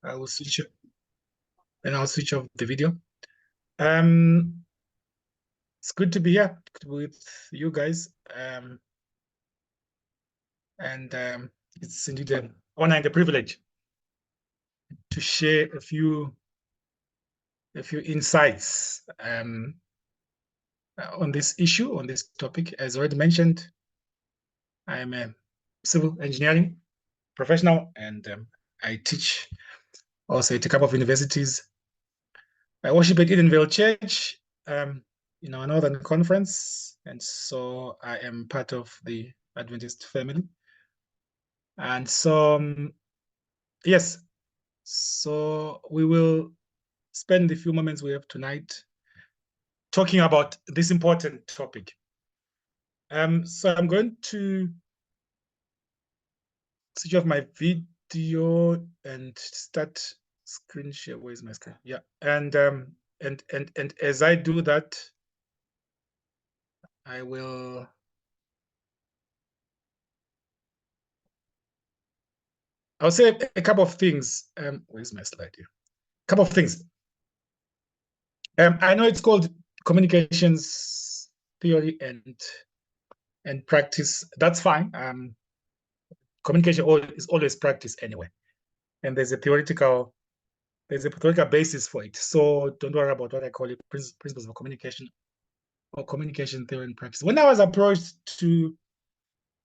I will switch it, and I'll switch off the video. It's good to be here with you guys. It's indeed an honor and a privilege to share a few insights on this issue, on this topic. As already mentioned, I'm a civil engineering professional, and I teach also at a couple of universities. I worship at Edenvale Church, in our Northern Conference, and so I am part of the Adventist family. And so, yes, so we will spend the few moments we have tonight talking about this important topic. So I'm going to switch off my video and start screen share. Where's my screen? Yeah, and as I do that, I will. I'll say a couple of things. Where's my slide here? A couple of things. I know it's called communications theory and practice. That's fine. Communication is always practice anyway, and there's a theoretical basis for it. So don't worry about what I call it principles of communication or communication theory and practice. When I was approached to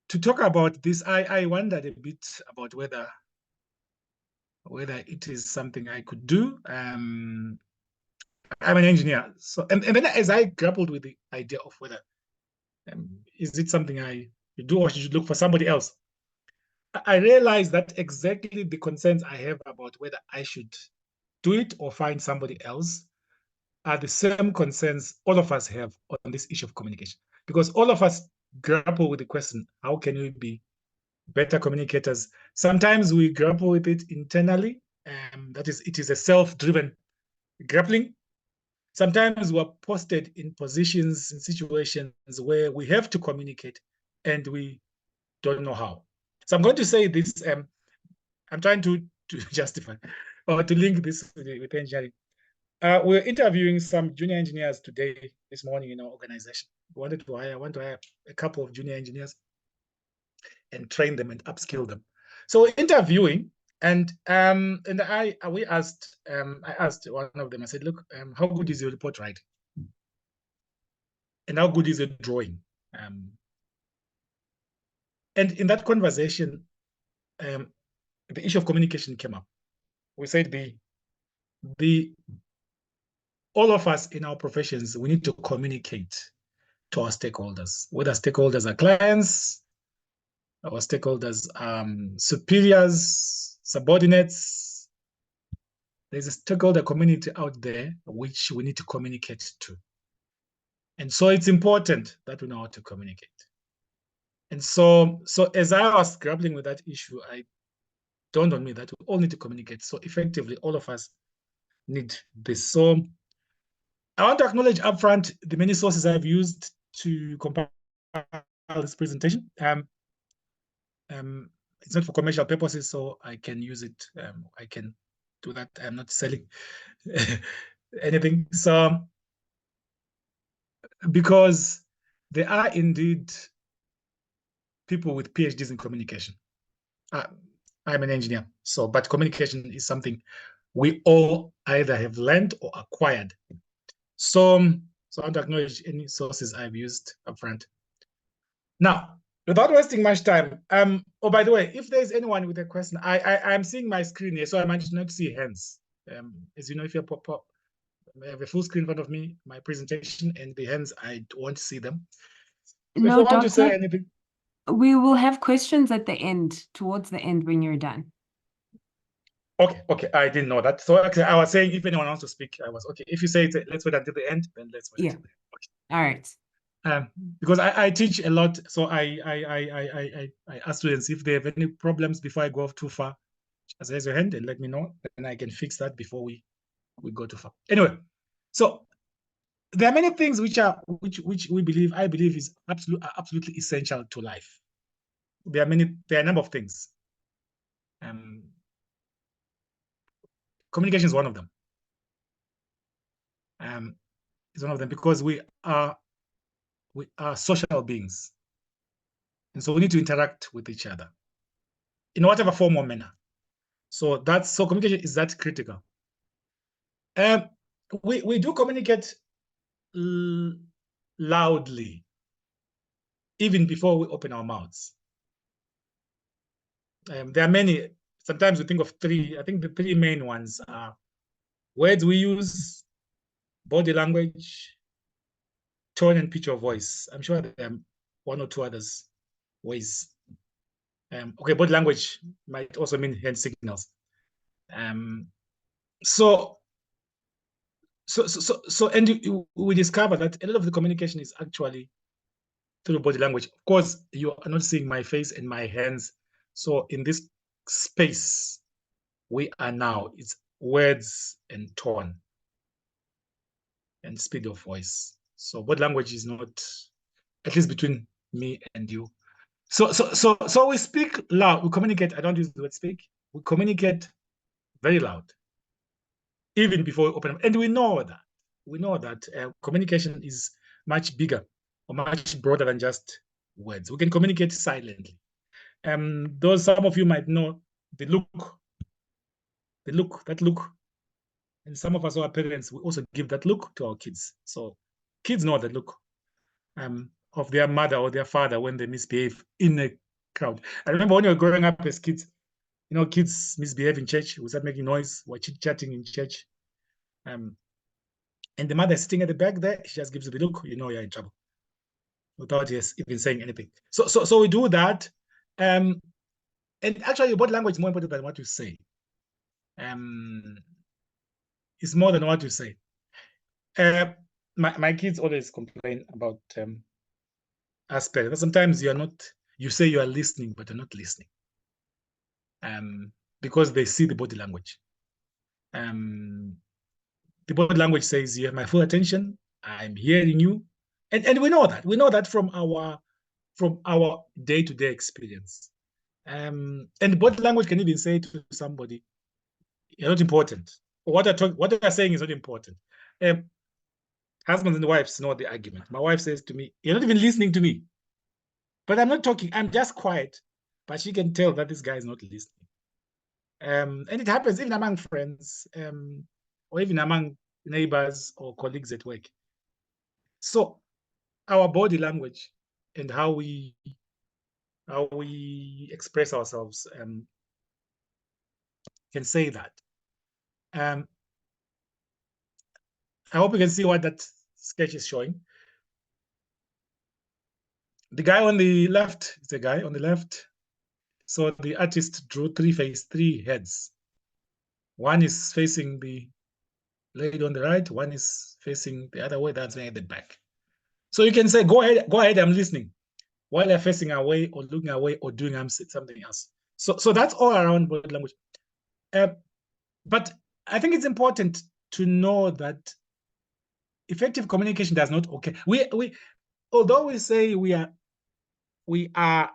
talk about this, I wondered a bit about whether it is something I could do. I'm an engineer, so and then as I grappled with the idea of whether is it something I do or should look for somebody else, I realized that exactly the concerns I have about whether I should do it or find somebody else are the same concerns all of us have on this issue of communication, because all of us grapple with the question, how can we be better communicators? Sometimes we grapple with it internally, that is, it is a self-driven grappling. Sometimes we're posted in positions, in situations where we have to communicate and we don't know how. So I'm going to say this, I'm trying to justify or to link this with engineering. We're interviewing some junior engineers this morning in our organization. We want to hire a couple of junior engineers and train them and upskill them. So we're interviewing, and I asked one of them. I said, "Look, how good is your report writing? And how good is your drawing?" And in that conversation, the issue of communication came up. We said all of us in our professions, we need to communicate to our stakeholders, whether stakeholders are clients, our stakeholders, superiors, subordinates. There's a stakeholder community out there which we need to communicate to. And so it's important that we know how to communicate. And so as I was grappling with that issue, I dawned on me that we all need to communicate. So effectively, all of us need this. So I want to acknowledge upfront the many sources I've used to compile this presentation. It's not for commercial purposes, so I can use it. I can do that. I'm not selling anything. So, because there are indeed people with PhDs in communication. I'm an engineer, but communication is something we all either have learned or acquired. So I want to acknowledge any sources I've used upfront. Now, without wasting much time, oh, by the way, if there's anyone with a question, I'm seeing my screen here, so I might not see hands. As you know, if you I have a full screen in front of me, my presentation, and the hands, I won't see them. So no, if you want Doctor, to say anything, we will have questions at the end, towards the end when you're done. Okay, I didn't know that. So actually, I was saying if anyone wants to speak, I was okay. If you say let's wait until the end, then let's wait until the end. Okay. All right. Because I teach a lot, so I ask students if they have any problems before I go off too far. Just raise your hand and let me know, and I can fix that before we go too far. Anyway, so there are many things which I believe is absolutely essential to life. There are a number of things. communication is one of them. It's one of them because we are social beings, and so we need to interact with each other in whatever form or manner. So communication is that critical. We do communicate loudly, even before we open our mouths. There are many. Sometimes we think of three. I think the three main ones are words we use, body language, tone and pitch of voice. I'm sure there are one or two others ways. Okay, body language might also mean hand signals. And we discover that a lot of the communication is actually through body language. Of course, you are not seeing my face and my hands. So in this space we are now, it's words and tone and speed of voice. So body language is not, at least between me and you. So we speak loud, we communicate. I don't use the word speak. We communicate very loud, even before we open them. And we know that communication is much bigger or much broader than just words. We can communicate silently. Those some of you might know the look, and some of us, our parents, we also give that look to our kids. So kids know the look of their mother or their father when they misbehave in a crowd. I remember when we were growing up as kids, kids misbehave in church. We start making noise. We're chit-chatting in church. And the mother is sitting at the back there. She just gives you the look. You're in trouble without even saying anything. So we do that. And actually, body language is more important than what you say. It's more than what you say. My kids always complain about us parents. Sometimes you say you are listening, but you're not listening. Because they see the body language. The body language says, you have my full attention, I'm hearing you. And we know that. We know that from our day-to-day experience. And body language can even say to somebody, you're not important. What they're saying is not important. Husbands and wives know the argument. My wife says to me, you're not even listening to me. But I'm not talking, I'm just quiet. But she can tell that this guy is not listening. And it happens even among friends, or even among neighbors or colleagues at work. So our body language and how we express ourselves can say that. I hope you can see what that sketch is showing. The guy on the left is the guy on the left. So the artist drew three heads. One is facing the lady on the right, one is facing the other way, that's at the back. So you can say, go ahead, I'm listening, while they're facing away or looking away or doing something else. So that's all around body language. But I think it's important to know that effective communication does not okay. Although we say we are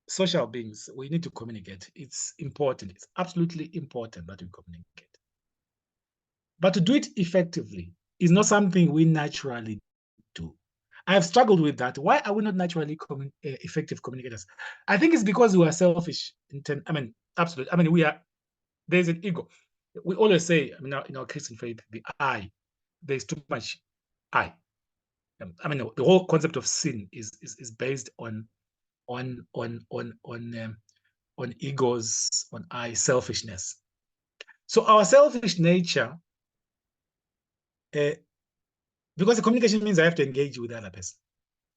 social beings, we need to communicate. It's important. It's absolutely important that we communicate. But to do it effectively is not something we naturally do. I've struggled with that. Why are we not naturally effective communicators? I think it's because we are selfish. Absolutely. There's an ego. We always say, in our Christian faith, the I, there's too much I. The whole concept of sin is based on egos, on I, selfishness. So our selfish nature, because the communication means I have to engage with the other person.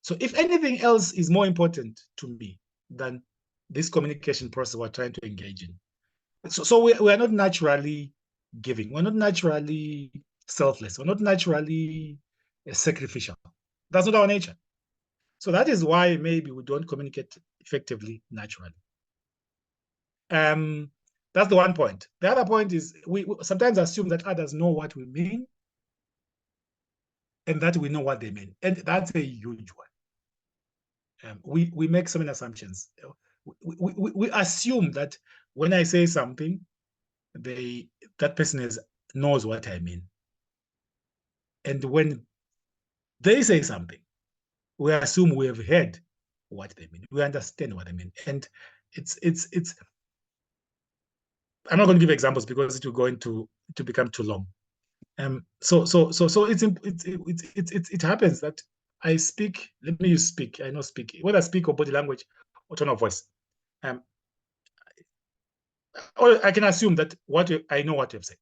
So if anything else is more important to me than this communication process we're trying to engage in. So we are not naturally giving. We're not naturally selfless. We're not naturally sacrificial. That's not our nature. So that is why maybe we don't communicate effectively naturally. That's the one point. The other point is we sometimes assume that others know what we mean and that we know what they mean. And that's a huge one. We make so many assumptions. We assume that when I say something, that person knows what I mean. And when they say something, we assume we have heard what they mean. We understand what they mean. And it's I'm not going to give examples because it will go into to become too long. So it happens that I speak. Let me use speak. I know speak. Whether I speak or body language or tone of voice, um, or I can assume that I know what you have said.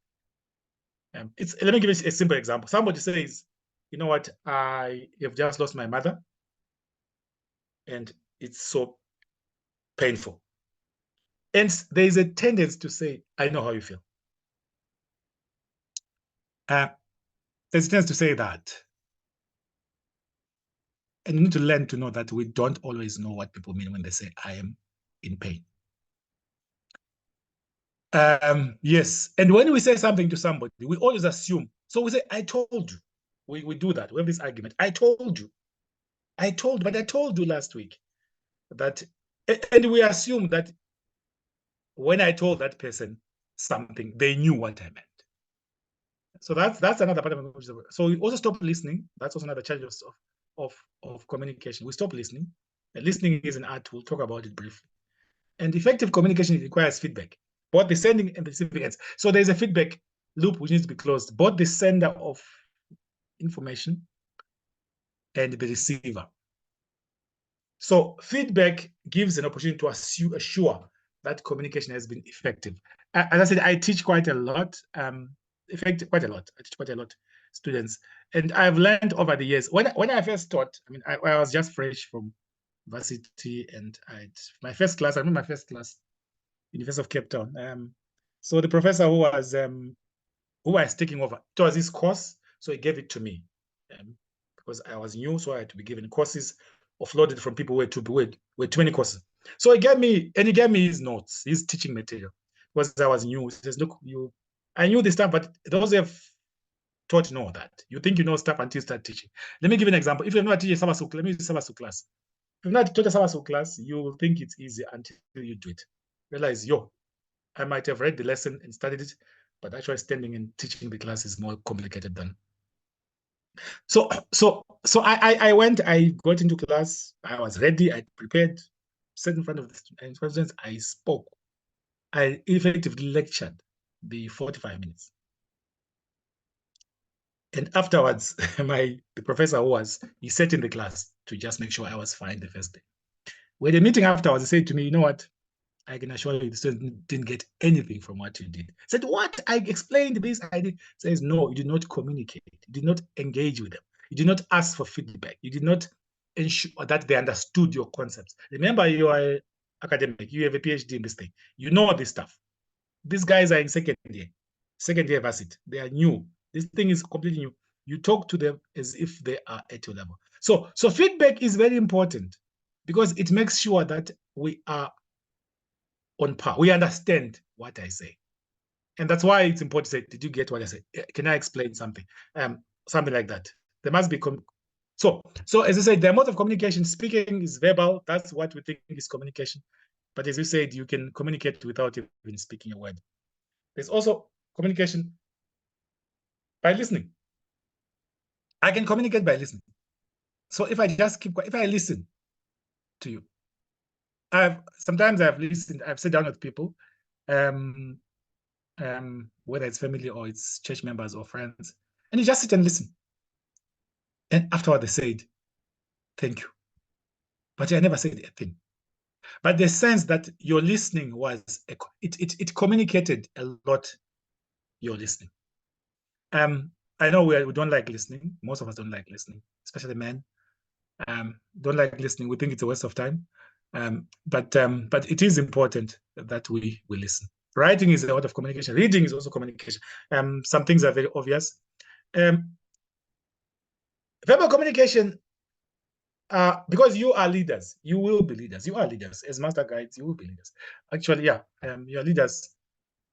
Let me give you a simple example. Somebody says, "You know what? I have just lost my mother, and it's so painful." And there is a tendency to say, "I know how you feel." Uh, there's a tendency to say that, and you need to learn to know that we don't always know what people mean when they say, "I am in pain." Yes. And when we say something to somebody, we always assume. So we say, I told you. We do that. We have this argument. I told you. But I told you last week that, and we assume that when I told that person something, they knew what I meant. So that's another part of it. So we also stop listening. That's also another challenge of communication. We stop listening. And listening is an art. We'll talk about it briefly. And effective communication requires feedback, both the sending and the receiving ends. So there's a feedback loop which needs to be closed, both the sender of information and the receiver. So feedback gives an opportunity to assure that communication has been effective. As I said, I teach quite a lot, quite a lot. I teach quite a lot students. And I've learned over the years, when I first taught, I was just fresh from varsity, and my first class, I remember my first class, University of Cape Town. So the professor who was taking over, it was his course, so he gave it to me because I was new, so I had to be given courses offloaded from people who were 20 courses. So he gave me his notes, his teaching material, because I was new. He says, "Look, I knew this stuff, but those who have taught know that. You think you know stuff until you start teaching." Let me give you an example. If you're not teaching Sabasu, let me use Sabasu class. If you've not taught a Sabasu class, you will think it's easy until you do it. Realize, I might have read the lesson and studied it, but actually standing and teaching the class is more complicated than. So I went, I got into class, I was ready, I prepared, sat in front of the students, I spoke. I effectively lectured the 45 minutes. And afterwards, the professor he sat in the class to just make sure I was fine the first day. When the meeting afterwards, he said to me, "You know what? I can assure you the student didn't get anything from what you did." I said, "What? I explained this, I did." Says, "No, you did not communicate. You did not engage with them. You did not ask for feedback. You did not ensure that they understood your concepts. Remember, you are an academic. You have a PhD in this thing. You know this stuff. These guys are in second year varsity. They are new. This thing is completely new. You talk to them as if they are at your level." So feedback is very important because it makes sure that we are on par. We understand what I say. And that's why it's important to say, "Did you get what I said? Can I explain something?" Something like that. There must be so as I said, the mode of communication, speaking is verbal. That's what we think is communication. But as you said, you can communicate without even speaking a word. There's also communication by listening. I can communicate by listening. So if I listen to you, sometimes I've listened, I've sat down with people, whether it's family or it's church members or friends, and you just sit and listen. And afterward, they said, "Thank you." But I never said a thing. But the sense that your listening it communicated a lot, your listening. I know we don't like listening. Most of us don't like listening, especially men. Don't like listening. We think it's a waste of time. But it is important that we listen. Writing is a lot of communication. Reading is also communication. Some things are very obvious. Verbal communication, because you are leaders, you will be leaders. You are leaders. As master guides, you will be leaders. Actually, yeah, you're leaders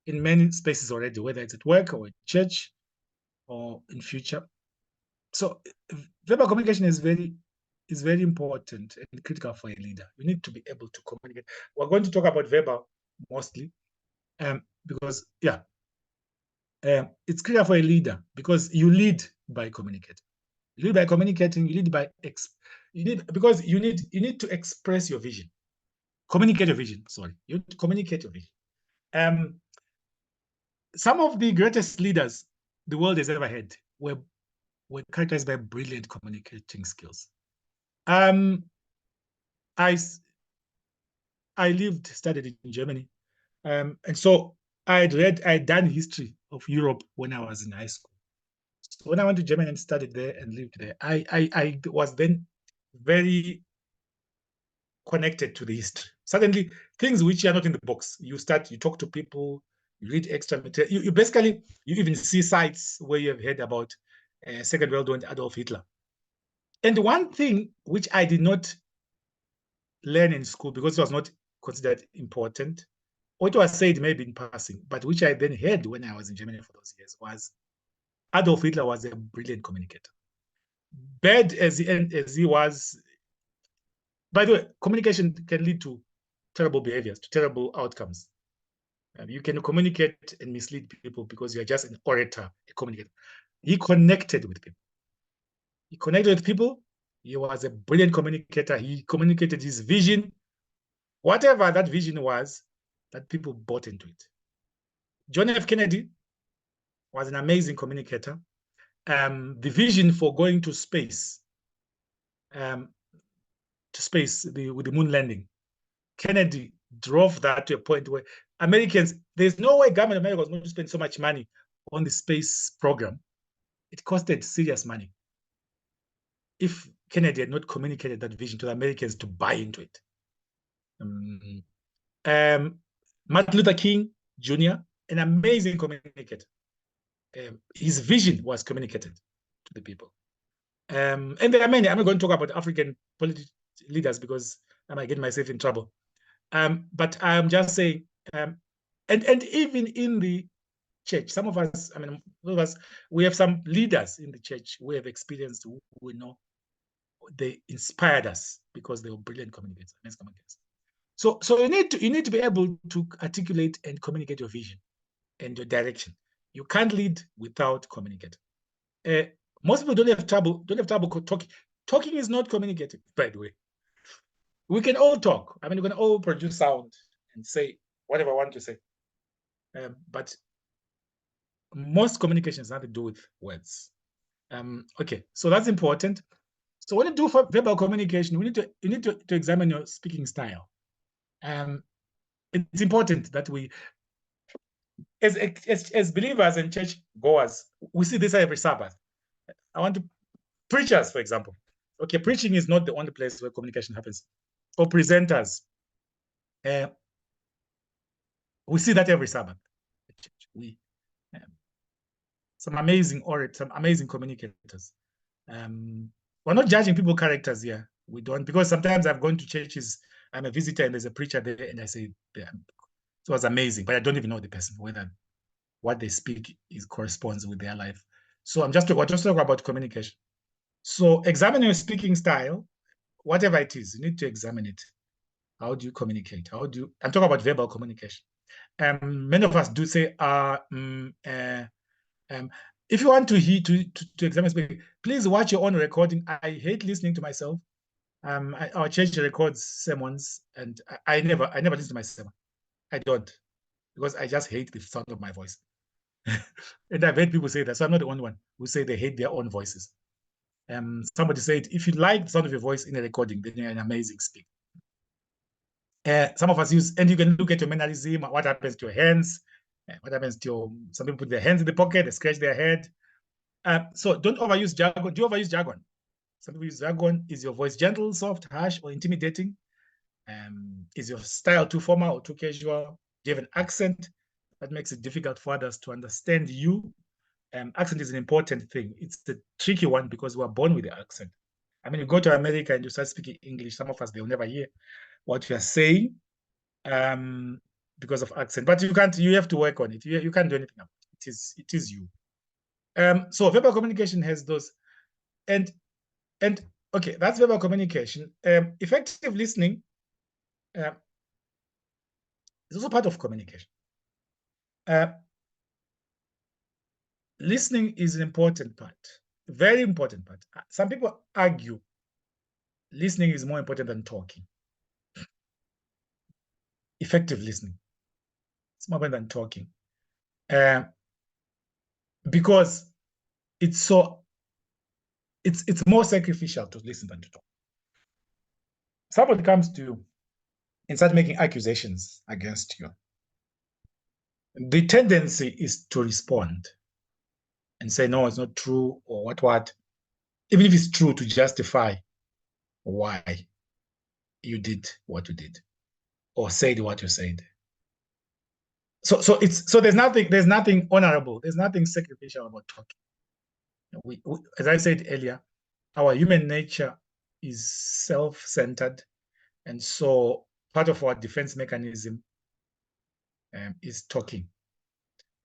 in many spaces already, whether it's at work or at church or in future. So verbal communication is very important and critical for a leader. You need to be able to communicate. We're going to talk about verbal mostly, Because it's clear for a leader because you lead by communicating. You lead by communicating. You lead by because you need to express your vision, communicate your vision. Sorry, you need to communicate your vision. Some of the greatest leaders the world has ever had were characterized by brilliant communicating skills. I studied in Germany, and so I'd done history of Europe when I was in high school. So when I went to Germany and studied there and lived there, I was then very connected to the history. Suddenly, things which are not in the books, you talk to people, you read extra material. You basically, you even see sites where you have heard about Second World War and Adolf Hitler. And one thing which I did not learn in school because it was not considered important, or it was said maybe in passing, but which I then heard when I was in Germany for those years, was Adolf Hitler was a brilliant communicator. Bad as he was, by the way, communication can lead to terrible behaviors, to terrible outcomes. You can communicate and mislead people because you're just an orator, a communicator. He connected with people. He connected with people. He was a brilliant communicator. He communicated his vision, whatever that vision was, that people bought into it. John F. Kennedy was an amazing communicator. The vision for going to space, with the moon landing, Kennedy drove that to a point where Americans, there's no way government of America was going to spend so much money on the space program. It costed serious money. If Kennedy had not communicated that vision to the Americans to buy into it. Martin Luther King Jr., an amazing communicator. His vision was communicated to the people. And there are many. I'm not going to talk about African political leaders because I might get myself in trouble. But I'm just saying, and even in the church, some of us, we have some leaders in the church who have experienced, who we know they inspired us because they were brilliant communicators. So you need to be able to articulate and communicate your vision and your direction. You can't lead without communicating. Most people don't have trouble talking. Talking is not communicating, by the way. We can all talk. We can all produce sound and say whatever I want to say. But most communications have to do with words. Okay, so that's important. So when you do for verbal communication, you need to examine your speaking style. It's important that we, as believers and church goers, we see this every Sabbath. I want to preachers, for example. Okay, preaching is not the only place where communication happens. For presenters, we see that every Sabbath. We some amazing orators, some amazing communicators. We're not judging people's characters here. We don't, because sometimes I've gone to churches, I'm a visitor and there's a preacher there and I say, yeah, it was amazing, but I don't even know the person, whether what they speak corresponds with their life. So we're just talking about communication. So examine your speaking style, whatever it is, you need to examine it. How do you communicate? I'm talking about verbal communication. Many of us do say, if you want to hear to examine speaking, please watch your own recording. I hate listening to myself. Our church records sermons, and I never listen to my sermon. I don't, because I just hate the sound of my voice. And I've heard people say that, so I'm not the only one who say they hate their own voices. Somebody said, if you like the sound of your voice in a recording, then you're an amazing speaker. Some of us use, and you can look at your mannerism, what happens to your hands, what happens to some people put their hands in the pocket, they scratch their head. So don't overuse jargon. Do you overuse jargon? Some people use jargon. Is your voice gentle, soft, harsh, or intimidating? Is your style too formal or too casual? Do you have an accent that makes it difficult for others to understand you? Accent is an important thing. It's the tricky one because we're born with the accent. You go to America and you start speaking English, some of us, they'll never hear what you're saying because of accent. But you have to work on it. You can't do anything about it. It is you. So verbal communication has those. And okay, that's verbal communication. Effective listening is also part of communication. Listening is an important part, very important part. Some people argue listening is more important than talking. Effective listening, it's more important than talking, because it's more sacrificial to listen than to talk. Somebody comes to you and start making accusations against you. The tendency is to respond and say, no, it's not true, or what, even if it's true, to justify why you did what you did or said what you said. So there's nothing honorable, there's nothing sacrificial about talking. As I said earlier, our human nature is self-centered, and so part of our defense mechanism is talking,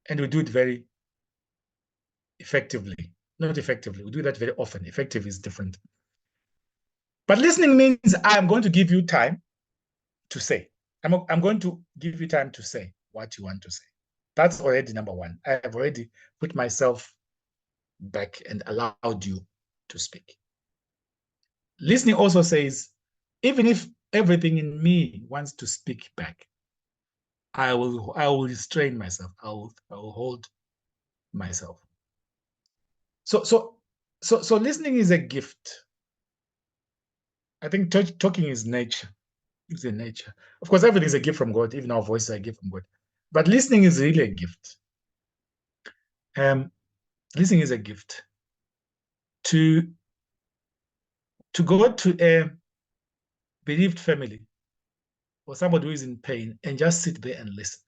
and we do it very effectively. Not effectively, we do that very often. Effective is different. But listening means I'm going to give you time to say. I'm going to give you time to say what you want to say. That's already number one. I have already put myself back and allowed you to speak. Listening also says, even if everything in me wants to speak back, I will restrain myself. I will hold myself. So listening is a gift. I think talking is nature. It's a nature. Of course, everything is a gift from God. Even our voices are a gift from God. But listening is really a gift. Listening is a gift. To go to a bereaved family or somebody who is in pain and just sit there and listen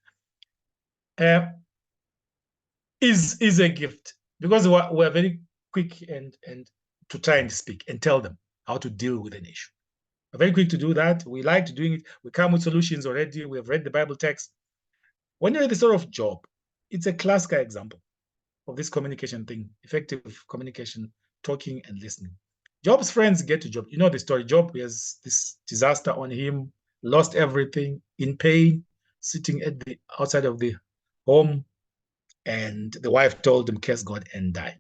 is a gift, because we're very quick and to try and speak and tell them how to deal with an issue. We're very quick to do that. We like to doing it. We come with solutions already. We have read the Bible text. When you read the story of Job, it's a classic example of this communication thing, effective communication, talking and listening. Job's friends get to Job. You know the story. Job has this disaster on him, lost everything, in pain, sitting at the outside of the home, and the wife told him, curse God and die.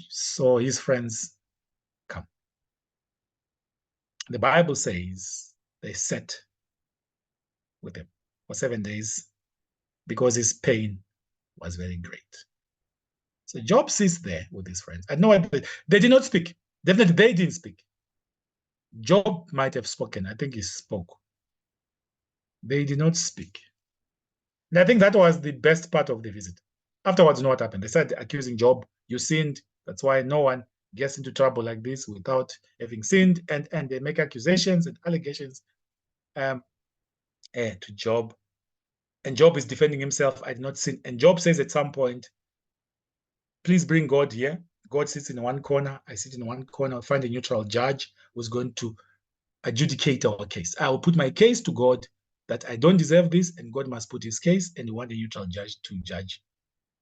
So his friends come. The Bible says they sat with him for 7 days because his pain was very great. So Job sits there with his friends. I know they did not speak. Definitely they didn't speak. Job might have spoken. I think he spoke. They did not speak. And I think that was the best part of the visit. Afterwards, you know what happened? They started accusing Job. You sinned. That's why no one gets into trouble like this without having sinned. And they make accusations and allegations to Job. And Job is defending himself. I did not sin. And Job says at some point, please bring God here. God sits in one corner. I sit in one corner. I'll find a neutral judge who's going to adjudicate our case. I will put my case to God that I don't deserve this, and God must put his case, and you want a neutral judge to judge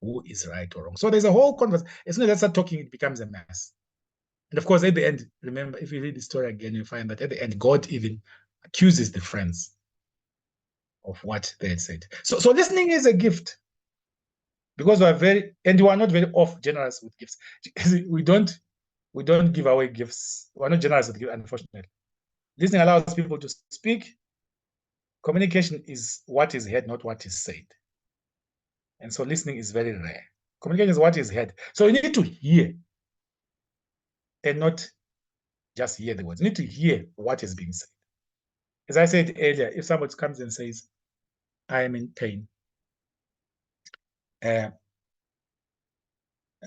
who is right or wrong. So there's a whole conversation. As soon as I start talking, it becomes a mess. And of course, at the end, remember, if you read the story again, you find that at the end, God even accuses the friends of what they had said. So listening is a gift, because we are not very generous with gifts. we don't give away gifts. We're not generous with gifts, unfortunately. Listening allows people to speak. Communication is what is heard, not what is said. And so listening is very rare. Communication is what is heard. So you need to hear and not just hear the words. You need to hear what is being said. As I said earlier, if somebody comes and says, I am in pain,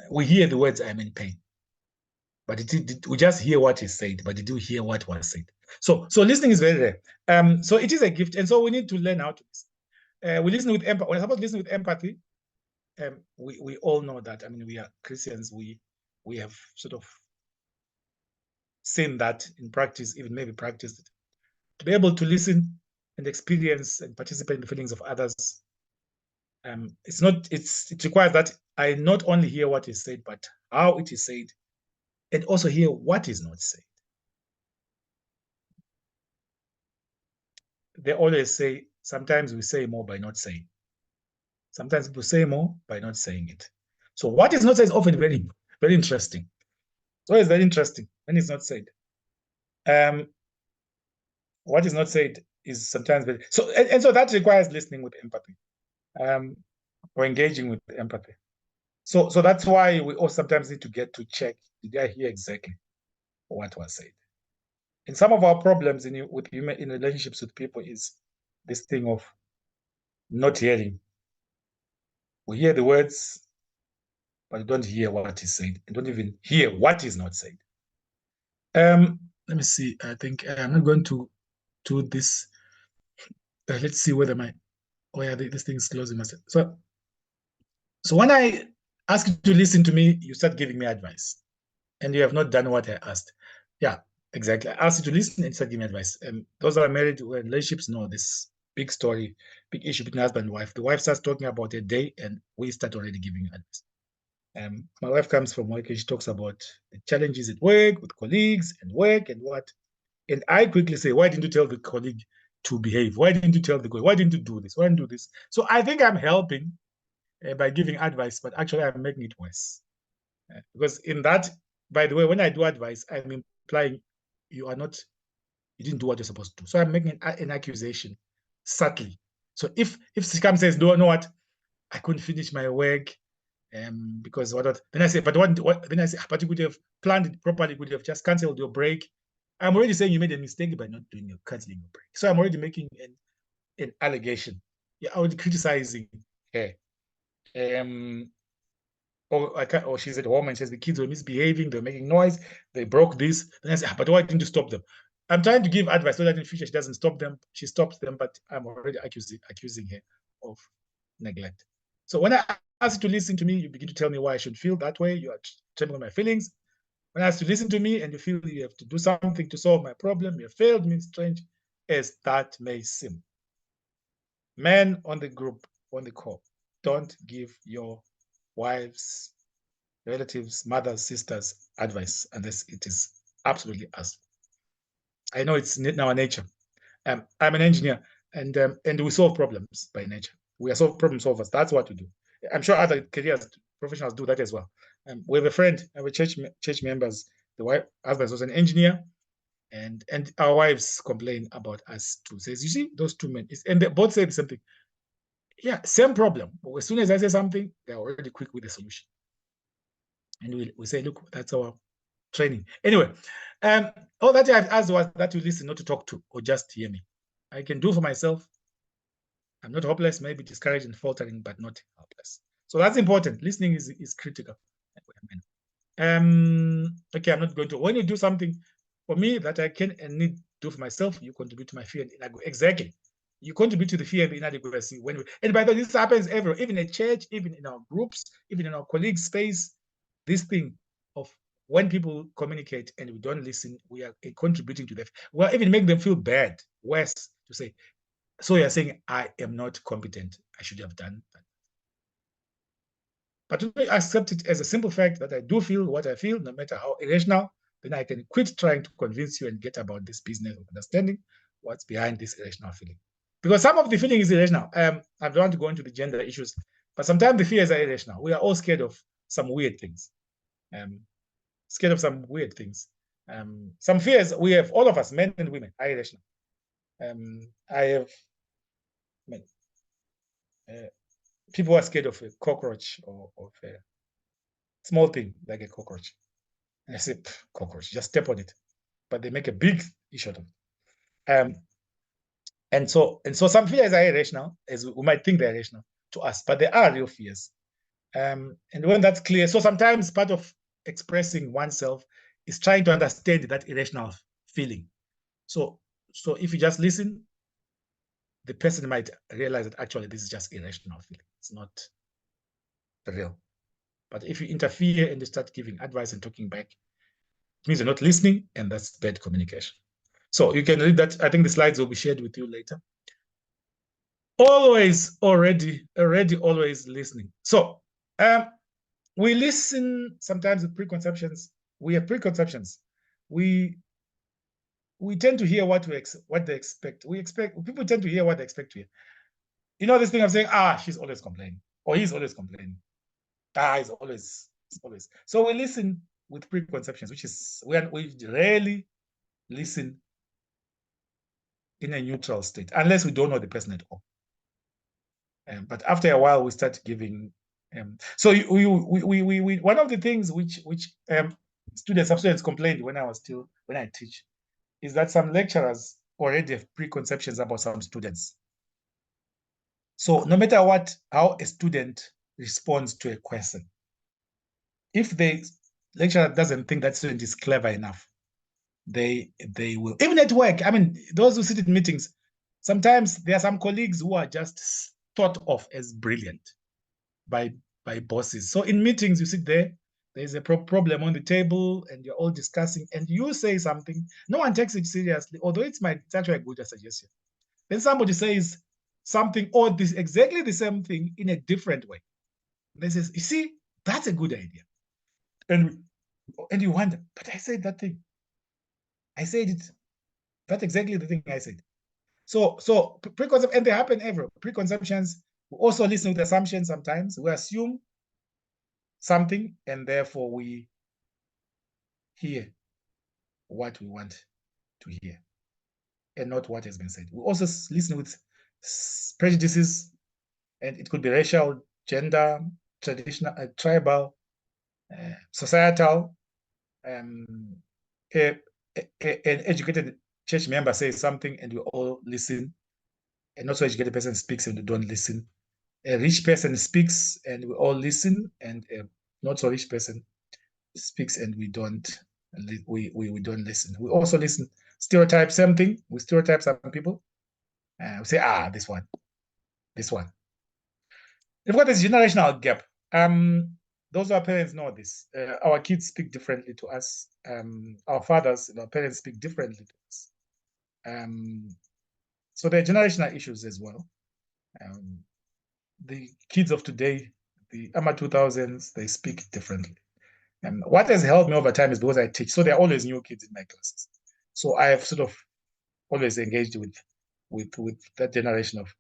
we hear the words, I am in pain. But we just hear what is said, but did you hear what was said? So listening is very rare. So it is a gift. And so we need to learn how to listen. We listen with empathy. We're supposed to listen with empathy. We all know that. I mean, we are Christians. We have sort of seen that in practice, even maybe practiced it. To be able to listen and experience and participate in the feelings of others, it requires that I not only hear what is said, but how it is said, and also hear what is not said. They always say, sometimes we say more by not saying. Sometimes people say more by not saying it. So what is not said is often very, very interesting. It's always very interesting when it's not said. What is not said is sometimes very so, and so that requires listening with empathy, or engaging with empathy. So that's why we all sometimes need to get to check, did I hear exactly what was said? And some of our problems in relationships with people is this thing of not hearing. We hear the words, but we don't hear what is said, and don't even hear what is not said. Let me see. I think I'm not going to do this. Let's see whether this thing is closing myself. So when I ask you to listen to me, you start giving me advice, and you have not done what I asked. Yeah, exactly. I asked you to listen and start giving me advice. Those that are married or in relationships know this big story, big issue between husband and wife. The wife starts talking about a day, and we start already giving you advice. My wife comes from work and she talks about the challenges at work with colleagues and work and what. And I quickly say, why didn't you tell the colleague to behave? Why didn't you tell the colleague? Why didn't you do this? Why didn't you do this? So I think I'm helping by giving advice, but actually I'm making it worse. Because in that, by the way, when I do advice, I'm implying you didn't do what you're supposed to do. So I'm making an accusation subtly. So if she comes and says, no, know what, I couldn't finish my work, because what? Then I say, but what? Then I say, but you could have planned it properly. You could have just cancelled your break. I'm already saying you made a mistake by not doing your canceling your break. So I'm already making an allegation. Yeah, I would criticizing her. Or she's at home and says the kids were misbehaving, they're making noise, they broke this. Then I say, but why didn't you stop them? I'm trying to give advice so that in future she doesn't stop them. She stops them, but I'm already accusing her of neglect. So when I ask you to listen to me, you begin to tell me why I should feel that way. You are trembling my feelings. When I ask you to listen to me and you feel you have to do something to solve my problem, you have failed me, strange as that may seem. Men on the group, on the call, don't give your wives, relatives, mothers, sisters advice unless it is absolutely us. I know it's in our nature. I'm an engineer, and we solve problems by nature. We are problem solvers. That's what we do. I'm sure other careers professionals do that as well. We have a friend, our church members. The wife husband was an engineer, and our wives complain about us too. Says, you see, those two men, and they both say the same thing. Yeah, same problem. But as soon as I say something, they're already quick with the solution. And we say, look, that's our training. Anyway, all that I've asked was that you listen, not to talk to or just hear me. I can do for myself. I'm not hopeless, maybe discouraged and faltering, but not helpless. So that's important. Listening is critical. Okay, I'm not going to. When you do something for me that I can and need to do for myself, you contribute to my fear and inadequacy. Exactly. You contribute to the fear and inadequacy. And by the way, this happens everywhere, even at church, even in our groups, even in our colleagues' space. This thing of when people communicate and we don't listen, we are contributing to them. We are even making them feel bad, worse, to say, so you're saying, I am not competent. I should have done that. But if I accept it as a simple fact that I do feel what I feel, no matter how irrational, then I can quit trying to convince you and get about this business of understanding what's behind this irrational feeling. Because some of the feeling is irrational. I don't want to go into the gender issues, but sometimes the fears are irrational. We are all scared of some weird things. Scared of some weird things. Some fears we have, all of us, men and women, are irrational. I have people are scared of a cockroach or of a small thing like a cockroach. And I say, cockroach, just step on it. But they make a big issue of it. And so some fears are irrational, as we might think they're irrational to us, but they are real fears. And when that's clear, so sometimes part of expressing oneself is trying to understand that irrational feeling. So if you just listen, the person might realize that actually this is just irrational feeling. It's not real. But if you interfere and you start giving advice and talking back, it means you're not listening, and that's bad communication. So you can read that. I think the slides will be shared with you later. Always, always listening. So we listen sometimes with preconceptions. We have preconceptions. We tend to hear what they expect. People tend to hear what they expect to hear. You know this thing of saying, she's always complaining, or he's always complaining. He's always, always. So we listen with preconceptions, which is we rarely listen in a neutral state, unless we don't know the person at all. But after a while, we start giving. So we one of the things which students complained when I teach, is that some lecturers already have preconceptions about some students. So no matter how a student responds to a question, if the lecturer doesn't think that student is clever enough, they will. Even at work, I mean, those who sit in meetings, sometimes there are some colleagues who are just thought of as brilliant by bosses. So in meetings, you sit there, there's a problem on the table, and you're all discussing, and you say something. No one takes it seriously, although it's actually a good suggestion. Then somebody says something or this exactly the same thing in a different way. They says, you see, that's a good idea. And you wonder, but I said that thing. I said it. That's exactly the thing I said. So preconceptions, and they happen everywhere. Preconceptions. We also listen with assumptions sometimes. We assume something, and therefore we hear what we want to hear, and not what has been said. We also listen with prejudices, and it could be racial, gender, traditional, tribal, societal. An educated church member says something, and we all listen. A not so educated person speaks, and we don't listen. A rich person speaks, and we all listen, and a not so rich person speaks, and we don't listen. We also listen. Stereotype, same thing. We stereotype some people. We say, this one. We've got this generational gap. Those our parents know this. Our kids speak differently to us. Our fathers and our parents speak differently to us. So there are generational issues as well. The kids of today, the AMA 2000s, they speak differently. And what has helped me over time is because I teach. So there are always new kids in my classes. So I have sort of always engaged with that generation of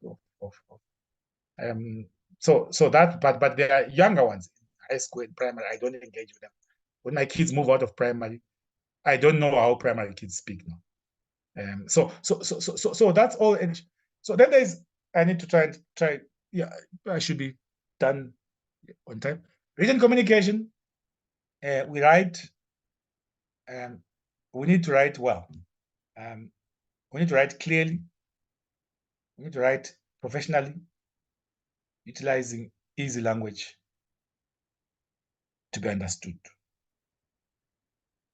so that, but there are younger ones in high school and primary. I don't engage with them. When my kids move out of primary, I don't know how primary kids speak now. So that's all. So then I need to try. Yeah, I should be done on time. Written communication. We write. We need to write well. We need to write clearly. We need to write professionally, utilizing easy language to be understood.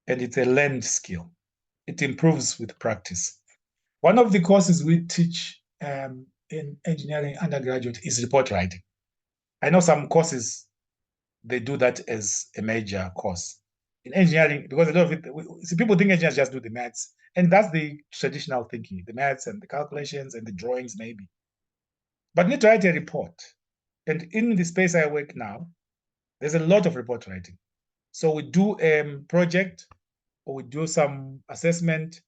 And it's a learned skill. It improves with practice. One of the courses we teach in engineering undergraduate is report writing. I know some courses, they do that as a major course. In engineering, because a lot of it, people think engineers just do the maths, and that's the traditional thinking, the maths and the calculations and the drawings maybe. But need to write a report. And in the space I work now, there's a lot of report writing. So we do a project, or we do some assessment.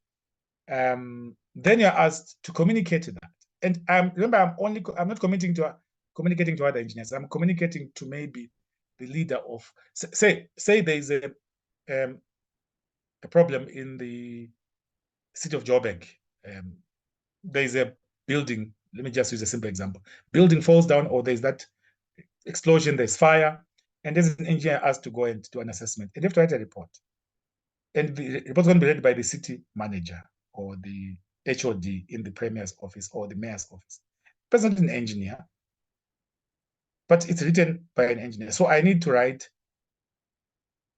Then you're asked to communicate to that. And remember, I'm not communicating to other engineers. I'm communicating to maybe the leader of, say there's a problem in the city of Joburg. There's a building. Let me just use a simple example. Building falls down, or there's that explosion, there's fire, and there's an engineer asked to go and do an assessment. And they have to write a report. And the report's going to be read by the city manager or the HOD in the premier's office or the mayor's office. The person is an engineer, but it's written by an engineer. So I need to write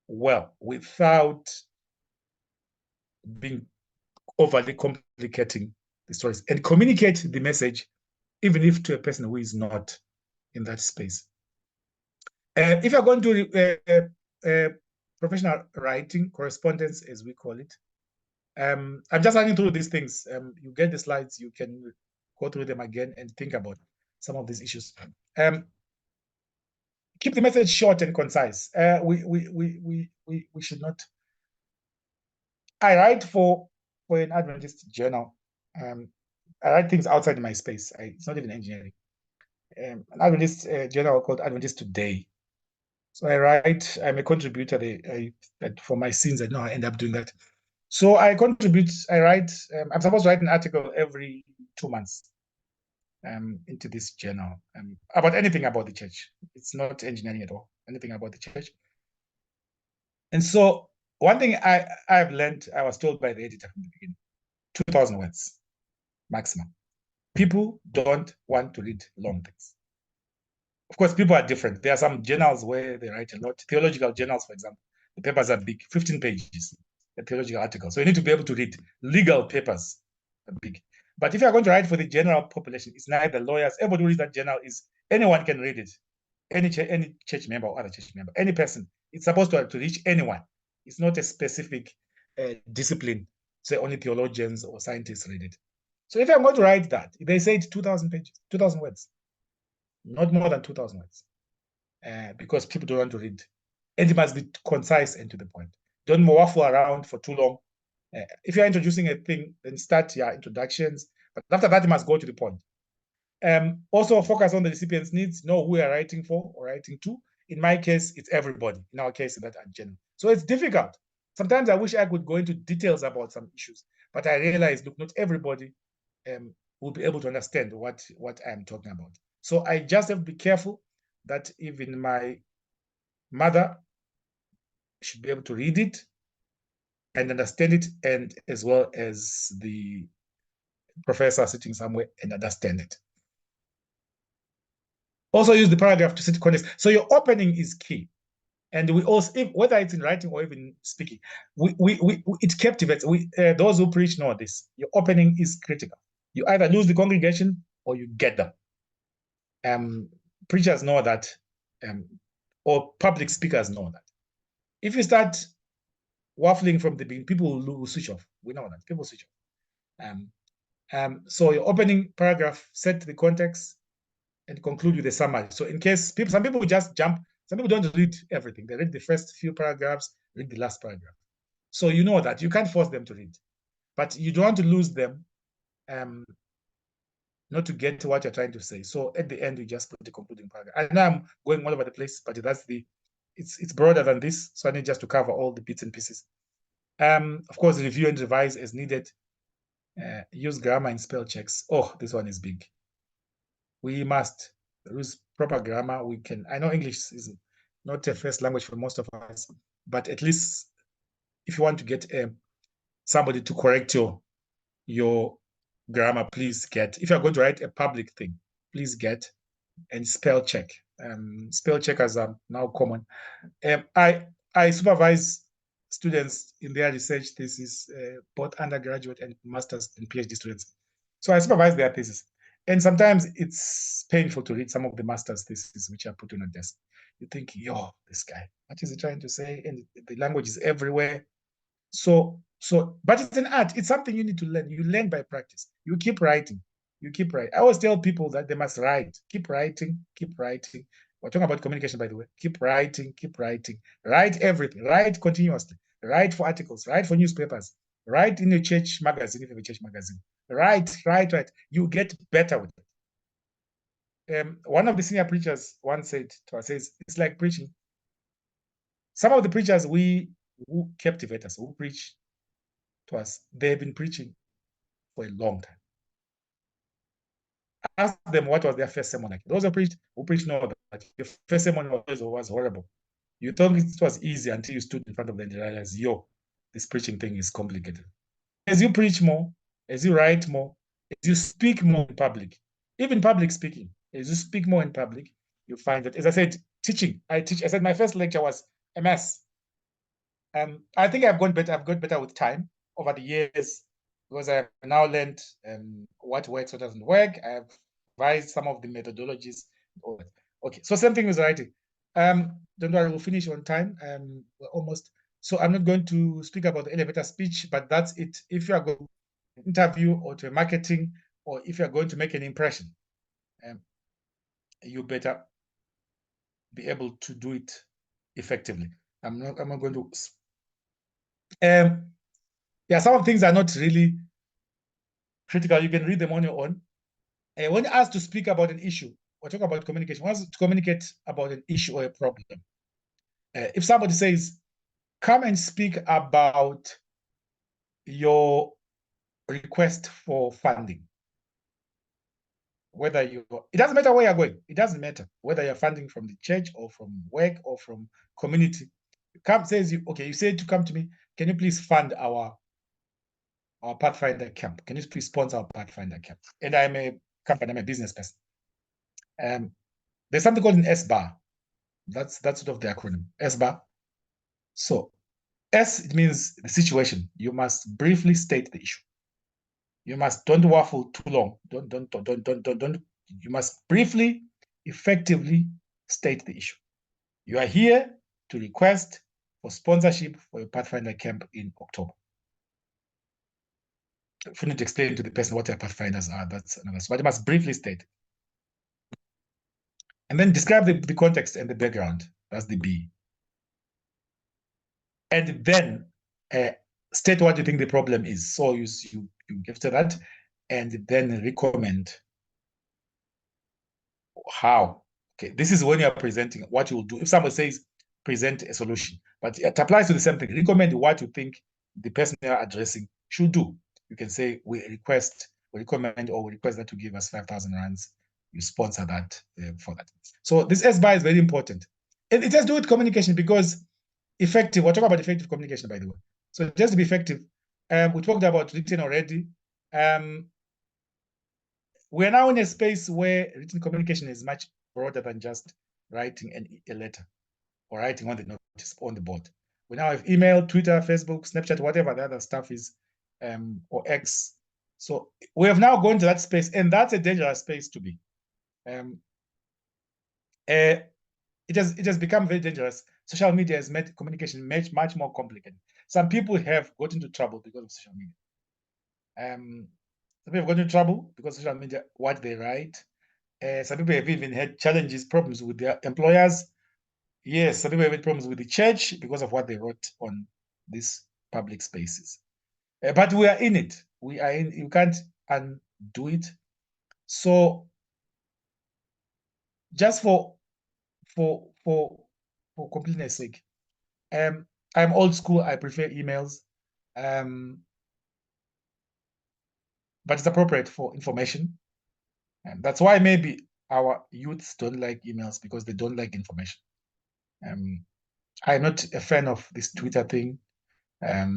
well without being overly complicating the stories, and communicate the message, even if to a person who is not in that space. If you're going to professional writing, correspondence, as we call it, I'm just running through these things. You get the slides, you can go through them again and think about some of these issues. Keep the message short and concise. We should not. I write for an Adventist journal. I write things outside my space. It's not even engineering. an Adventist journal called Adventist Today. So I write, I'm a contributor for my sins. I know I end up doing that. So I contribute, I write, I'm supposed to write an article every 2 months into this journal about anything about the church. It's not engineering at all, anything about the church. And so one thing I've learned, I was told by the editor from the beginning, 2,000 words maximum. People don't want to read long things. Of course, people are different. There are some journals where they write a lot. Theological journals, for example, the papers are big, 15 pages, a theological article. So you need to be able to read. Legal papers are big. But if you're going to write for the general population, it's neither lawyers. Everybody who reads that journal is anyone can read it. Any church member or other church member, any person. It's supposed to reach anyone. It's not a specific discipline. Say only theologians or scientists read it. So if I'm going to write that, they say it's 2,000 pages, 2,000 words, not more than 2,000 words, because people don't want to read. And it must be concise and to the point. Don't waffle around for too long. If you're introducing a thing, then start your introductions. But after that, you must go to the point. Also focus on the recipient's needs, know who you're writing for or writing to. In my case, it's everybody. In our case, that are general. So it's difficult. Sometimes I wish I could go into details about some issues, but I realize, look, not everybody will be able to understand what I'm talking about. So I just have to be careful that even my mother should be able to read it and understand it, and as well as the professor sitting somewhere and understand it. Also use the paragraph to set context. So your opening is key. And we also, whether it's in writing or even speaking, it captivates. Those who preach know this. Your opening is critical. You either lose the congregation or you get them. Preachers know that, or public speakers know that. If you start waffling from the beginning, people will switch off. We know that people switch off. So your opening paragraph, set the context, and conclude with a summary. So in case some people just jump. Some people don't read everything. They read the first few paragraphs, read the last paragraph. So you know that you can't force them to read, but you don't want to lose them, not to get to what you're trying to say. So at the end, you just put the concluding paragraph. And now I'm going all over the place, but it's broader than this. So I need just to cover all the bits and pieces. Of course, review and revise as needed. Use grammar and spell checks. Oh, this one is big. We must use proper grammar. I know English is not a first language for most of us, but at least if you want to get somebody to correct your grammar, please get. If you're going to write a public thing, please get and spell check. Spell checkers are now common. I supervise students in their research thesis, both undergraduate and master's and PhD students. So I supervise their thesis. And sometimes it's painful to read some of the master's theses which are put on a desk. You think, yo, this guy, what is he trying to say? And the language is everywhere. But it's an art. It's something you need to learn. You learn by practice. You keep writing. You keep writing. I always tell people that they must write. Keep writing. Keep writing. We're talking about communication, by the way. Keep writing. Keep writing. Write everything. Write continuously. Write for articles. Write for newspapers. Write in a church magazine, if you have a church magazine. Write. You get better with it. One of the senior preachers once said to us, says, it's like preaching. Some of the preachers who captivate us, who preach to us, they've been preaching for a long time. Ask them what was their first sermon like. Those who preached know that your first sermon was horrible. You thought it was easy until you stood in front of them and realized, yo, this preaching thing is complicated. As you preach more, as you write more, as you speak more in public, even public speaking, as you speak more in public, you find that, as I said, teaching. I said my first lecture was a mess. I think I've got better with time over the years, because I've now learned what works, what doesn't work. I've revised some of the methodologies. Okay, so same thing with writing. Don't worry, we'll finish on time. We're almost. So I'm not going to speak about the elevator speech, but that's it. If you are going to interview or to marketing, or if you're going to make an impression, you better be able to do it effectively. I'm not going to. Yeah, some of the things are not really critical. You can read them on your own. When asked to speak about an issue, we're talking about communication. We want to communicate about an issue or a problem. If somebody says, come and speak about your request for funding, whether it doesn't matter where you're going. It doesn't matter whether you're funding from the church or from work or from community. Come says you said to come to me, can you please fund our Pathfinder camp? Can you please sponsor our Pathfinder camp? And I'm a business person. There's something called an S-bar. That's sort of the acronym, S-bar. So S, it means the situation. You must briefly state the issue. You don't waffle too long. Don't. You must briefly, effectively state the issue. You are here to request for sponsorship for your Pathfinder camp in October. If you need to explain to the person what your Pathfinders are, that's another. But you must briefly state. And then describe the context and the background. That's the B. And then state what you think the problem is. So you give to that, and then recommend how. Okay, this is when you are presenting what you will do. If somebody says present a solution, but it applies to the same thing. Recommend what you think the person you are addressing should do. You can say we recommend, or we request that to give us 5,000 rands. You sponsor that for that. So this S-bar is very important. It has to do with communication, because effective, we're talking about effective communication, by the way. So just to be effective, we talked about written already. We're now in a space where written communication is much broader than just writing a letter or writing on the notice on the board. We now have email, Twitter, Facebook, Snapchat, whatever the other stuff is, or X. So we have now gone to that space, and that's a dangerous space to be. It has become very dangerous. Social media has made communication much more complicated. Some people have got into trouble because of social media. Some people have got into trouble because of social media, what they write. Some people have even had challenges, problems with their employers. Yes, some people have had problems with the church because of what they wrote on these public spaces. But we are in it. We are in. You can't undo it. So, just for completeness sake, I'm old school. I prefer emails, but it's appropriate for information. And that's why maybe our youths don't like emails, because they don't like information. I'm not a fan of this Twitter thing. But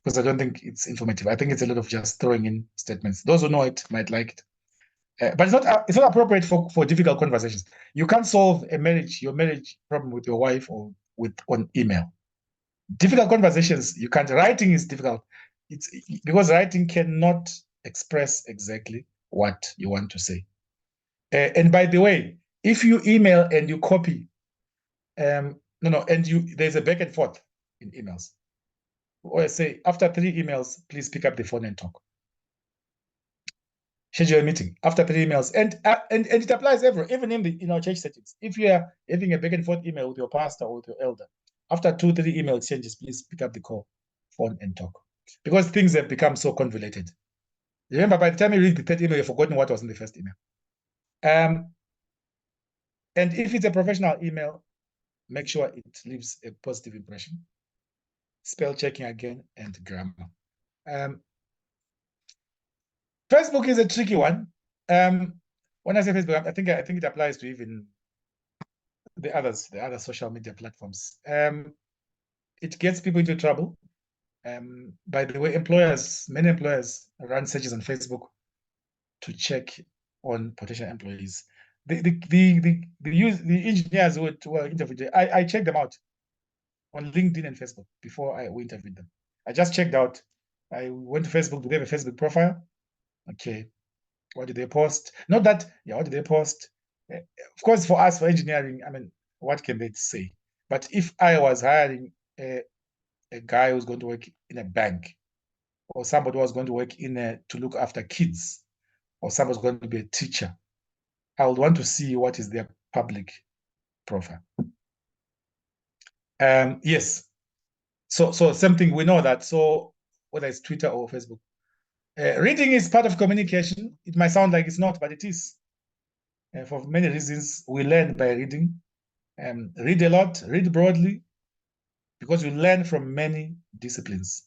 because I don't think it's informative. I think it's a lot of just throwing in statements. Those who know it might like it. But it's not appropriate for difficult conversations. You can't solve your marriage problem with your wife or on email. Difficult conversations, you can't. Writing is difficult. It's because writing cannot express exactly what you want to say. And by the way, if you email and you copy, and there's a back and forth in emails. Or I say, after 3 emails, please pick up the phone and talk. Schedule a meeting after 3 emails, and it applies even in our church settings. If you are having a back and forth email with your pastor or with your elder, after 2-3 email exchanges, please pick up the phone and talk, because things have become so convoluted. Remember, by the time you read the 3rd email, you've forgotten what was in the 1st email. And if it's a professional email, make sure it leaves a positive impression. Spell checking again, and grammar. Facebook is a tricky one. When I say Facebook, I think it applies to even the other social media platforms. It gets people into trouble. By the way, many employers run searches on Facebook to check on potential employees. The engineers who were interviewed, I checked them out on LinkedIn and Facebook before we interviewed them. I just checked out. I went to Facebook. Do they have a Facebook profile? Okay. What did they post? Not that, what did they post? Of course, for us, for engineering, I mean, what can they say? But if I was hiring a guy who's going to work in a bank, or somebody who was going to work to look after kids, or somebody's going to be a teacher, I would want to see what is their public profile. Yes. So same thing, we know that. So whether it's Twitter or Facebook, Reading is part of communication. It might sound like it's not, but it is. For many reasons, we learn by reading. Read a lot, read broadly, because you learn from many disciplines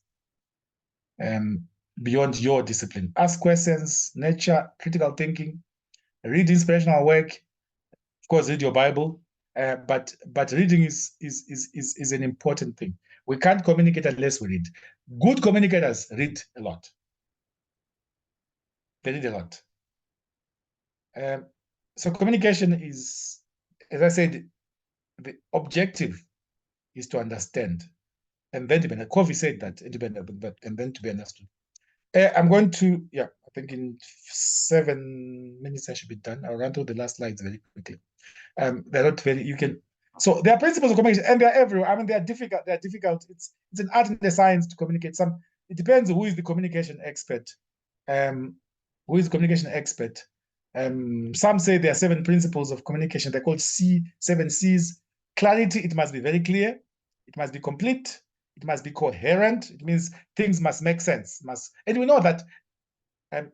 beyond your discipline. Ask questions, nature, critical thinking, read inspirational work, of course, read your Bible. But reading is an important thing. We can't communicate unless we read. Good communicators read a lot. They read a lot. So communication is, as I said, the objective is to understand, and then to be, Covey said that, and then to be understood. I'm going to, yeah, I think in 7 minutes I should be done. I'll run through the last slides very quickly. They're not very, you can, so there are principles of communication, and they're everywhere. I mean, they're difficult. It's an art and a science to communicate. It depends who is the communication expert. Who is the communication expert? Some say there are 7 principles of communication. They're called 7 C's. Clarity, it must be very clear. It must be complete. It must be coherent. It means things must make sense. And we know that, I'm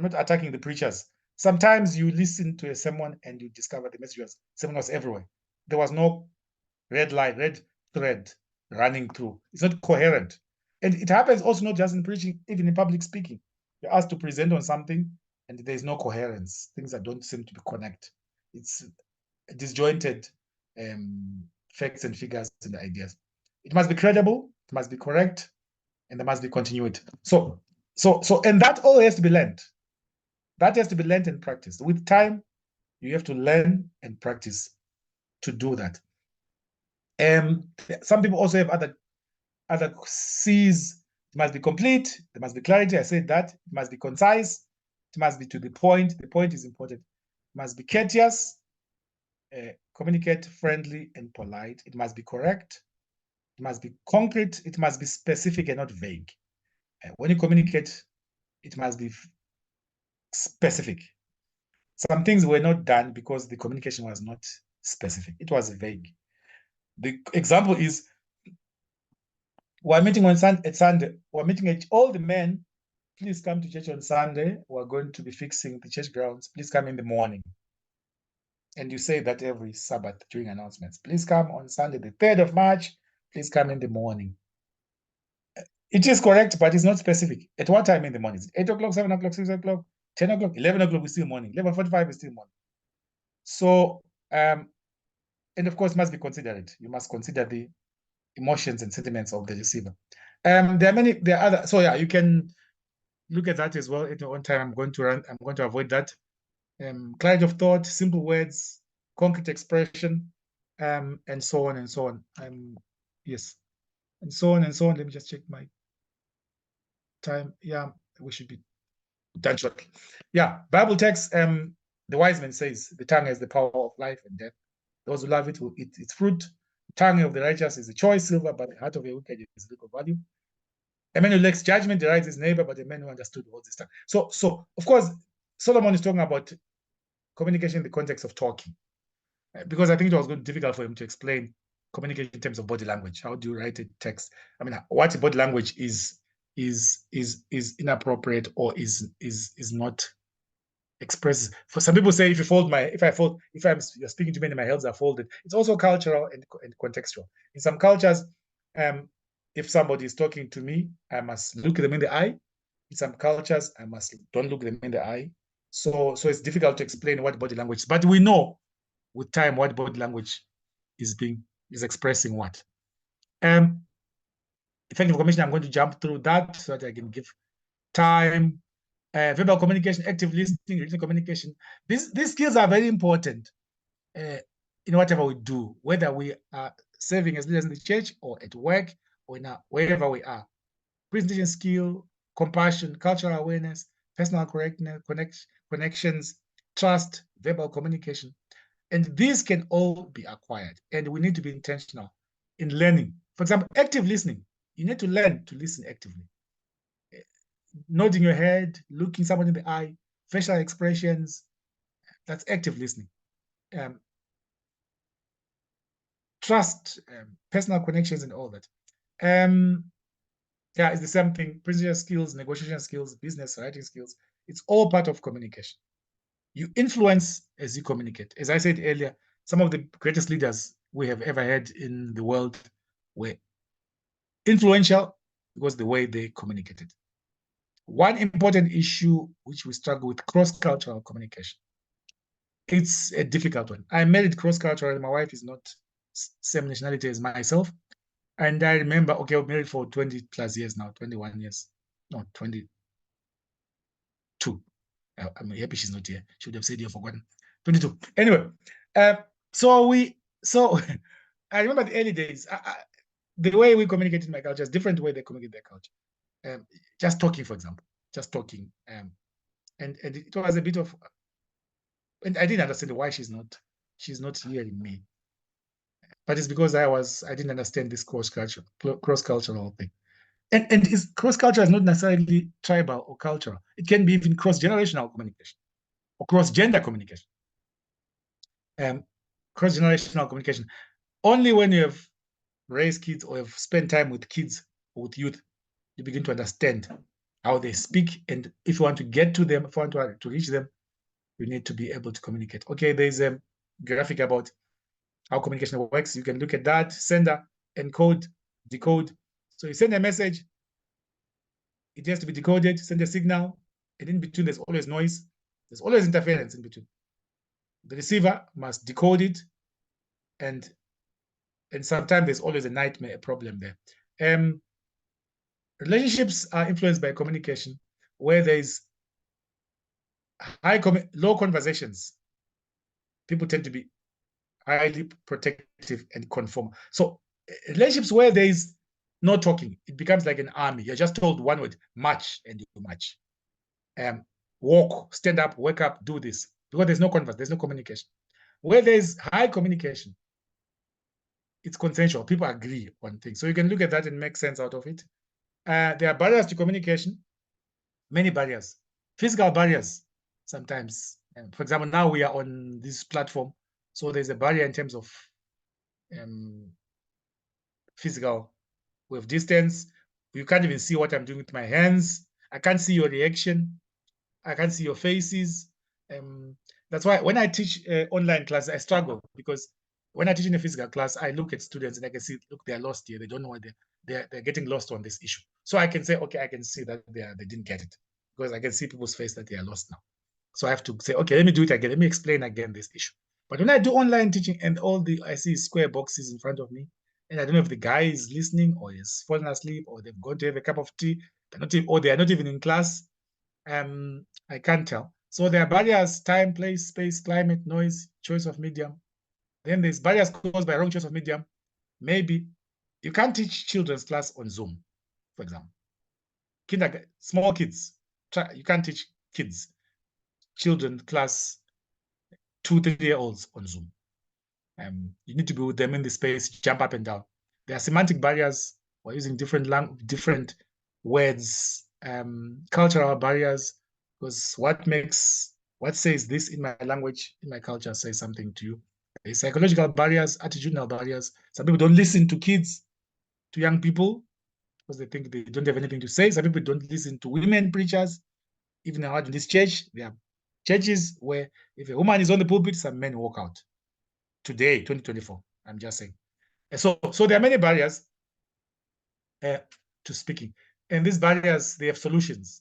not attacking the preachers. Sometimes you listen to a sermon and you discover the sermon was everywhere. There was no red thread running through. It's not coherent. And it happens also not just in preaching, even in public speaking. You're asked to present on something and there's no coherence. Things that don't seem to be connect. It's disjointed facts and figures and ideas. It must be credible, it must be correct, and there must be continuity. And that all has to be learned. That has to be learned and practiced. With time, you have to learn and practice to do that. Some people also have other C's. It must be complete. There must be clarity. I said that. It must be concise. It must be to the point. The point is important. It must be courteous, communicate friendly and polite. It must be correct. It must be concrete. It must be specific and not vague. When you communicate, it must be specific. Some things were not done because the communication was not specific. It was vague. The example is, we're meeting at Sunday. We're meeting at all the men. Please come to church on Sunday. We're going to be fixing the church grounds. Please come in the morning. And you say that every Sabbath during announcements. Please come on Sunday, the 3rd of March. Please come in the morning. It is correct, but it's not specific. At what time in the morning? Is it 8 o'clock, 7 o'clock, 6 o'clock, 10 o'clock, 11 o'clock is still morning. 11:45 is still morning. So, and of course, must be considerate. You must consider the emotions and sentiments of the receiver. There are other, so yeah, you can look at that as well at your own time. I'm going to avoid that. Clarity of thought, simple words, concrete expression, and so on and so on. Yes, and so on and so on. Let me just check my time. Yeah, we should be done shortly. Yeah, Bible text. The wise man says, "The tongue has the power of life and death. Those who love it will eat its fruit. The tongue of the righteous is a choice silver, but the heart of a wicked is little value. A man who lacks judgment derides his neighbor, but a man who understood holds his tongue." So of course, Solomon is talking about communication in the context of talking, because I think it was going to be difficult for him to explain communication in terms of body language. How do you write a text? I mean, what body language is inappropriate or is not express. For some people say, if you're speaking to me and my hands are folded, it's also cultural and contextual. In some cultures, if somebody is talking to me, I must look them in the eye. In some cultures, don't look them in the eye. So it's difficult to explain what body language is, but we know with time what body language is expressing what. Effective communication, I'm going to jump through that so that I can give time. Verbal communication, active listening, written communication. These skills are very important in whatever we do, whether we are serving as leaders in the church or at work or wherever we are. Presentation skill, compassion, cultural awareness, personal correctness, connections, trust, verbal communication. And these can all be acquired. And we need to be intentional in learning. For example, active listening. You need to learn to listen actively. Nodding your head, looking someone in the eye, facial expressions, that's active listening. Trust, personal connections, and all that. Yeah, it's the same thing. Presentation skills, negotiation skills, business writing skills. It's all part of communication. You influence as you communicate. As I said earlier, some of the greatest leaders we have ever had in the world were influential because the way they communicated. One important issue which we struggle with, cross-cultural communication. It's a difficult one. I married cross-cultural. My wife is not same nationality as myself. And I remember, okay, we're married for 20 plus years now, 21 years. No, 22. I'm happy she's not here. She would have said you've forgotten. 22. Anyway, so I remember the early days. The way we communicate in my culture is different way they communicate their culture. Just talking, for example, just talking. And it was a bit of, and I didn't understand why she's not hearing me. But it's because I didn't understand this cross-cultural thing. And cross-cultural is not necessarily tribal or cultural. It can be even cross-generational communication or cross-gender communication. Cross-generational communication. Only when you have raised kids or have spent time with kids or with youth, you begin to understand how they speak. And if you want to get to them, if you want to reach them, you need to be able to communicate. Okay, there's a graphic about how communication works. You can look at that, sender, encode, decode. So you send a message, it has to be decoded, send a signal, and in between there's always noise. There's always interference in between. The receiver must decode it, and sometimes there's always a nightmare, a problem there. Relationships are influenced by communication, where there's low conversations. People tend to be highly protective and conform. So relationships where there is no talking, it becomes like an army. You're just told one word, march, and you march. Walk, stand up, wake up, do this. Because there's no converse, there's no communication. Where there's high communication, it's consensual. People agree on things. So you can look at that and make sense out of it. There are barriers to communication, many barriers, physical barriers sometimes. For example, now we are on this platform. So there's a barrier in terms of physical. We have distance. You can't even see what I'm doing with my hands. I can't see your reaction. I can't see your faces. That's why when I teach online classes, I struggle because when I teach in a physical class, I look at students and I can see, look, they're lost here. They don't know what they're getting lost on this issue. So I can say, okay, I can see that they didn't get it because I can see people's face that they are lost now. So I have to say, okay, let me do it again. Let me explain again this issue. But when I do online teaching and I see square boxes in front of me, and I don't know if the guy is listening or is falling asleep or they've gone to have a cup of tea, or they are not even in class, I can't tell. So there are barriers: time, place, space, climate, noise, choice of medium. Then there's barriers caused by wrong choice of medium. Maybe you can't teach children's class on Zoom, for example. Kindergarten, small kids, you can't teach children class 2-3-year-olds on Zoom. You need to be with them in the space, jump up and down. There are semantic barriers. We're using different words, cultural barriers, because what says this in my language, in my culture, says something to you. There's psychological barriers, attitudinal barriers. Some people don't listen to kids, to young people, because they think they don't have anything to say. Some people don't listen to women preachers. Even out in this church, there are churches where if a woman is on the pulpit, some men walk out. Today, 2024, I'm just saying. So there are many barriers to speaking. And these barriers, they have solutions.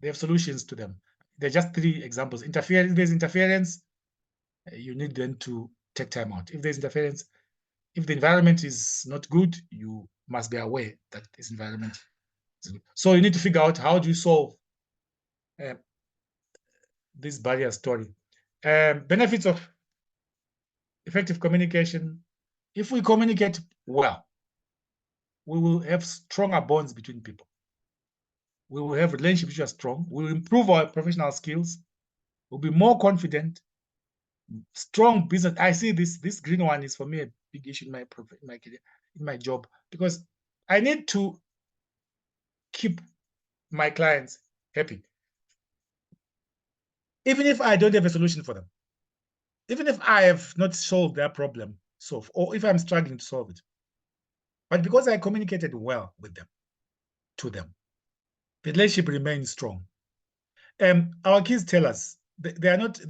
They have solutions to them. They're just 3 examples. If there's interference, you need then to take time out. If there's interference, if the environment is not good, you must be aware that this environment is good. So you need to figure out how do you solve this barrier story. Benefits of effective communication. If we communicate well, we will have stronger bonds between people. We will have relationships which are strong. We will improve our professional skills. We'll be more confident. Strong business. I see this green one is for me a big issue in my career, in my job, because I need to keep my clients happy. Even if I don't have a solution for them, even if I have not solved their problem, or if I'm struggling to solve it, but because I communicated well with them, to them. The relationship remains strong. Our kids tell us they are not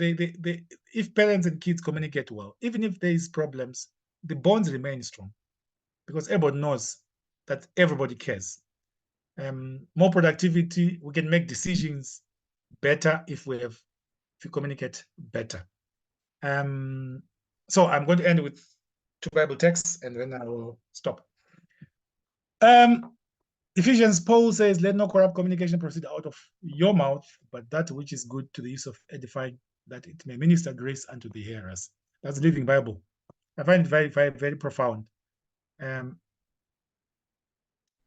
if parents and kids communicate well, even if there is problems, the bonds remain strong because everybody knows that everybody cares. More productivity, we can make decisions better if we communicate better. So I'm going to end with 2 Bible texts and then I will stop. Ephesians, Paul says, let no corrupt communication proceed out of your mouth, but that which is good to the use of edifying, that it may minister grace unto the hearers. That's the Living Bible. I find it very, very, very profound.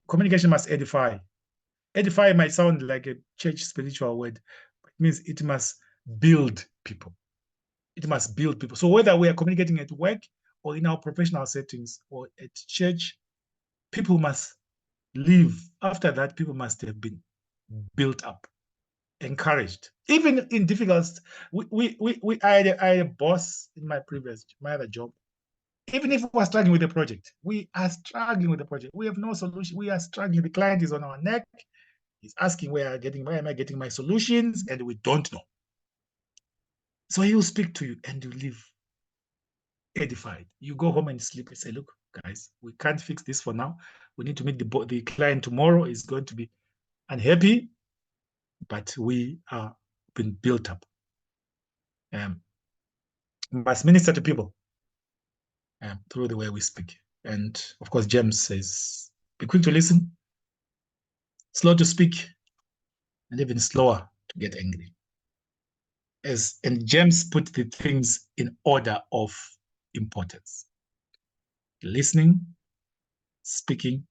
Communication must edify. Edify might sound like a church spiritual word, but it means it must build people. It must build people. So whether we are communicating at work or in our professional settings or at church, people must live. After that, people must have been built up, encouraged. Even in difficult, I had a boss in my other job. Even if we are struggling with the project, we are struggling with the project. We have no solution. We are struggling. The client is on our neck. He's asking where am I getting my solutions, and we don't know. So he will speak to you, and you live edified. You go home and sleep and say, look, guys, we can't fix this for now. We need to meet the client tomorrow. Is going to be unhappy, but we are being built up. Must minister to people through the way we speak. And of course, James says, be quick to listen, slow to speak, and even slower to get angry. And James put the things in order of importance. Listening, speaking.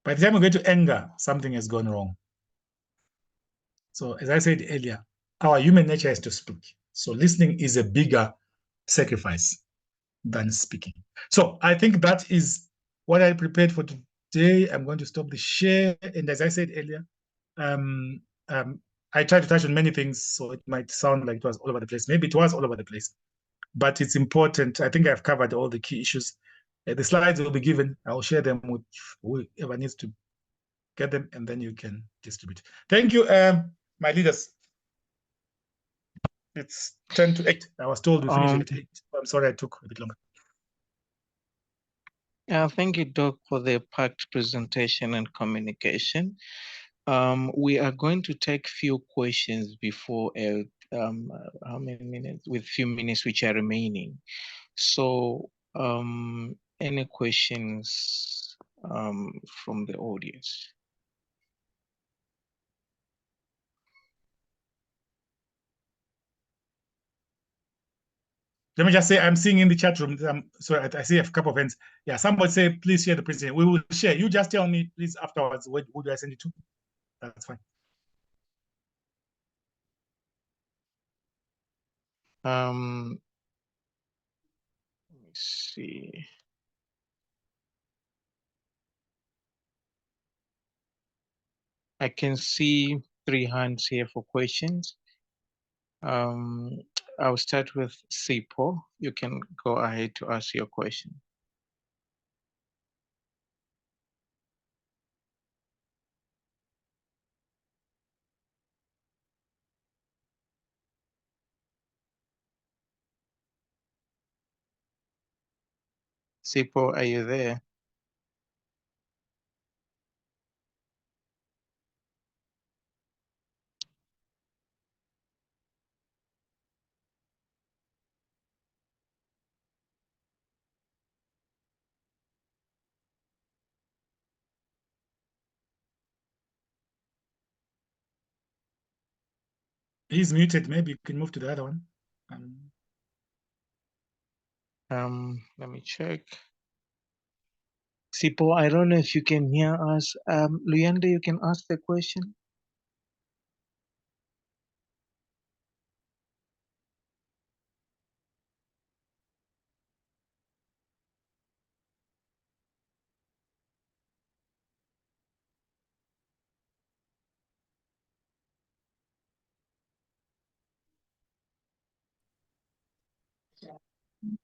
By the time we get to anger, something has gone wrong. So as I said earlier, our human nature is to speak. So listening is a bigger sacrifice than speaking. So I think that is what I prepared for today. I'm going to stop the share. And as I said earlier, I tried to touch on many things, so it might sound like it was all over the place. Maybe it was all over the place, but it's important. I think I've covered all the key issues. The slides will be given. I'll share them with whoever needs to get them, and then you can distribute. Thank you, my leaders. It's 10 to 8. I was told we finish at 8. I'm sorry I took a bit longer. Thank you, Doc, for the packed presentation and communication. We are going to take few questions before how many minutes? With few minutes which are remaining. So, any questions from the audience? Let me just say, I'm seeing in the chat room, so I see a couple of hands. Yeah, somebody say, please share the presentation. We will share. You just tell me, please, afterwards, who do I send it to? That's fine. Let me see. I can see 3 hands here for questions. I'll start with Sipo. You can go ahead to ask your question. Sipo, are you there? He's muted. Maybe you can move to the other one. Let me check. Sipo, I don't know if you can hear us. Luyanda, you can ask the question.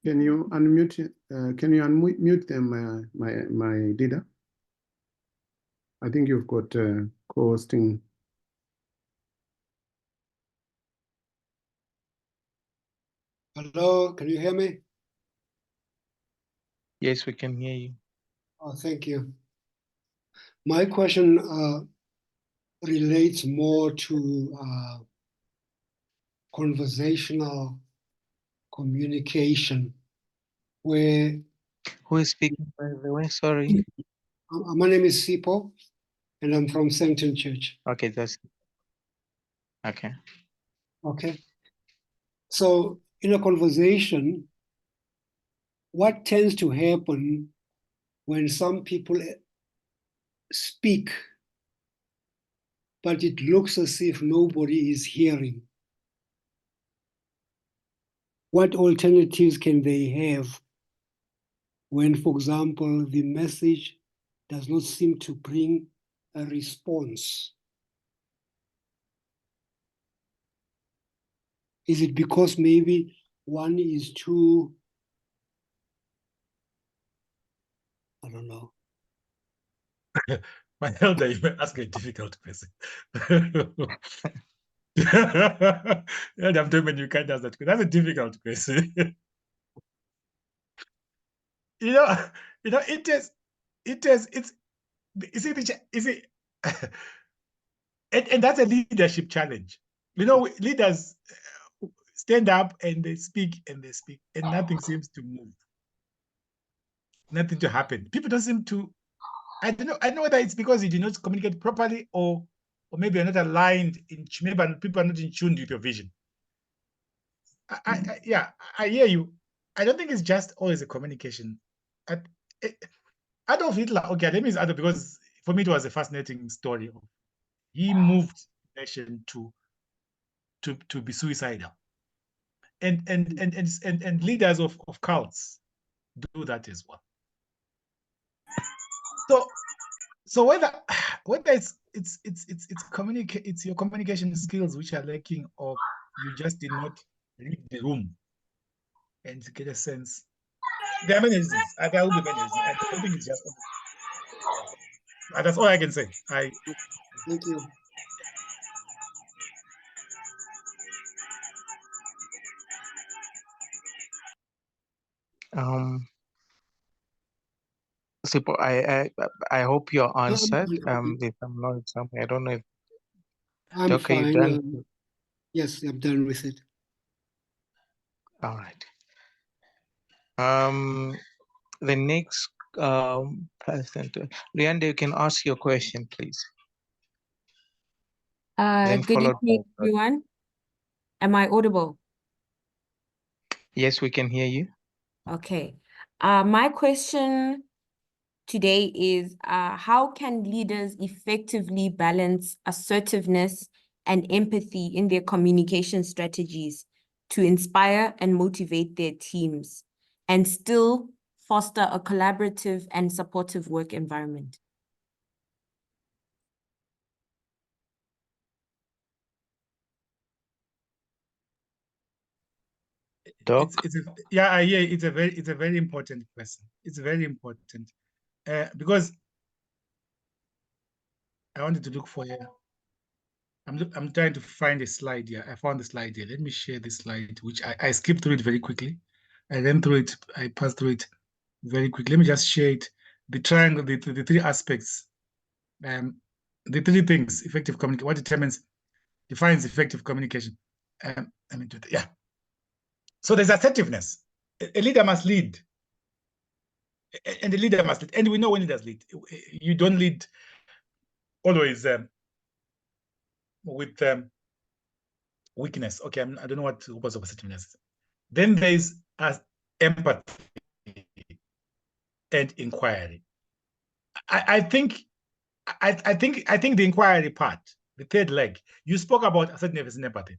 Can you unmute? Can you unmute them, my leader? I think you've got co-hosting. Hello, can you hear me? Yes, we can hear you. Oh, thank you. My question relates more to conversational communication, where Who is speaking, by the way? Sorry. my name is Sipo, and I'm from Sancton Church. Okay, that's okay. Okay. So in a conversation, what tends to happen when some people speak, but it looks as if nobody is hearing? What alternatives can they have when, for example, the message does not seem to bring a response? Is it because maybe one is too, I don't know. My elder, you may ask a difficult question. And I'm doing when you can't ask that question. That's a difficult question. you know, it's is it and that's a leadership challenge. Leaders stand up and they speak and nothing seems to move, nothing to happen. People don't seem to. I don't know whether it's because you did not communicate properly, or maybe you're not aligned maybe people are not in tune with your vision. Yeah, I hear you. I don't think it's just always a communication. Adolf Hitler, okay, let me use Adolf, because for me it was a fascinating story. He moved the nation to be suicidal, and leaders of cults do that as well. So whether it's your communication skills which are lacking, or you just did not read the room and get a sense. There are many reasons. There will be many reasons. I don't think it's just. That's all I can say. Thank you. Sipo, I hope you're answered. I'm If I'm not something, I don't know if fine. you're done. Yes, I'm done with it. All right. The next person, Leander, you can ask your question, please. Then Good followed evening, by- everyone. Am I audible? Yes, we can hear you. Okay. My question today is, how can leaders effectively balance assertiveness and empathy in their communication strategies to inspire and motivate their teams and still foster a collaborative and supportive work environment? Doc? Yeah, it's a very important question. It's very important because I wanted to look for I'm trying to find a slide here. I found the slide here. Let me share this slide, which I skipped through it very quickly. I ran through it. I passed through it very quickly. Let me just share it. The triangle, the three aspects, the three things: effective communication. What defines effective communication? Let me do that. Yeah. So there's assertiveness. A leader must lead, and the leader must lead. And we know when leaders lead. You don't lead always with weakness. Okay, I don't know what was of assertiveness. Then there's empathy and inquiry. I think the inquiry part, the third leg. You spoke about assertiveness and empathy.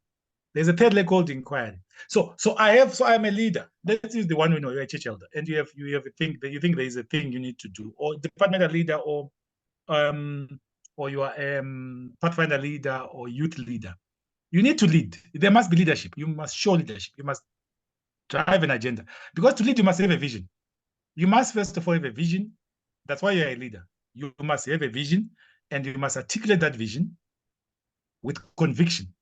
There's a third leg called inquiry. So I'm a leader. This is the one we know. You're a church elder, and you have a thing that you think there is a thing you need to do, or departmental leader, or you are pathfinder leader or youth leader. You need to lead. There must be leadership. You must show leadership. You must drive an agenda. Because to lead, you must have a vision. You must first of all have a vision. That's why you're a leader. You must have a vision, and you must articulate that vision with conviction.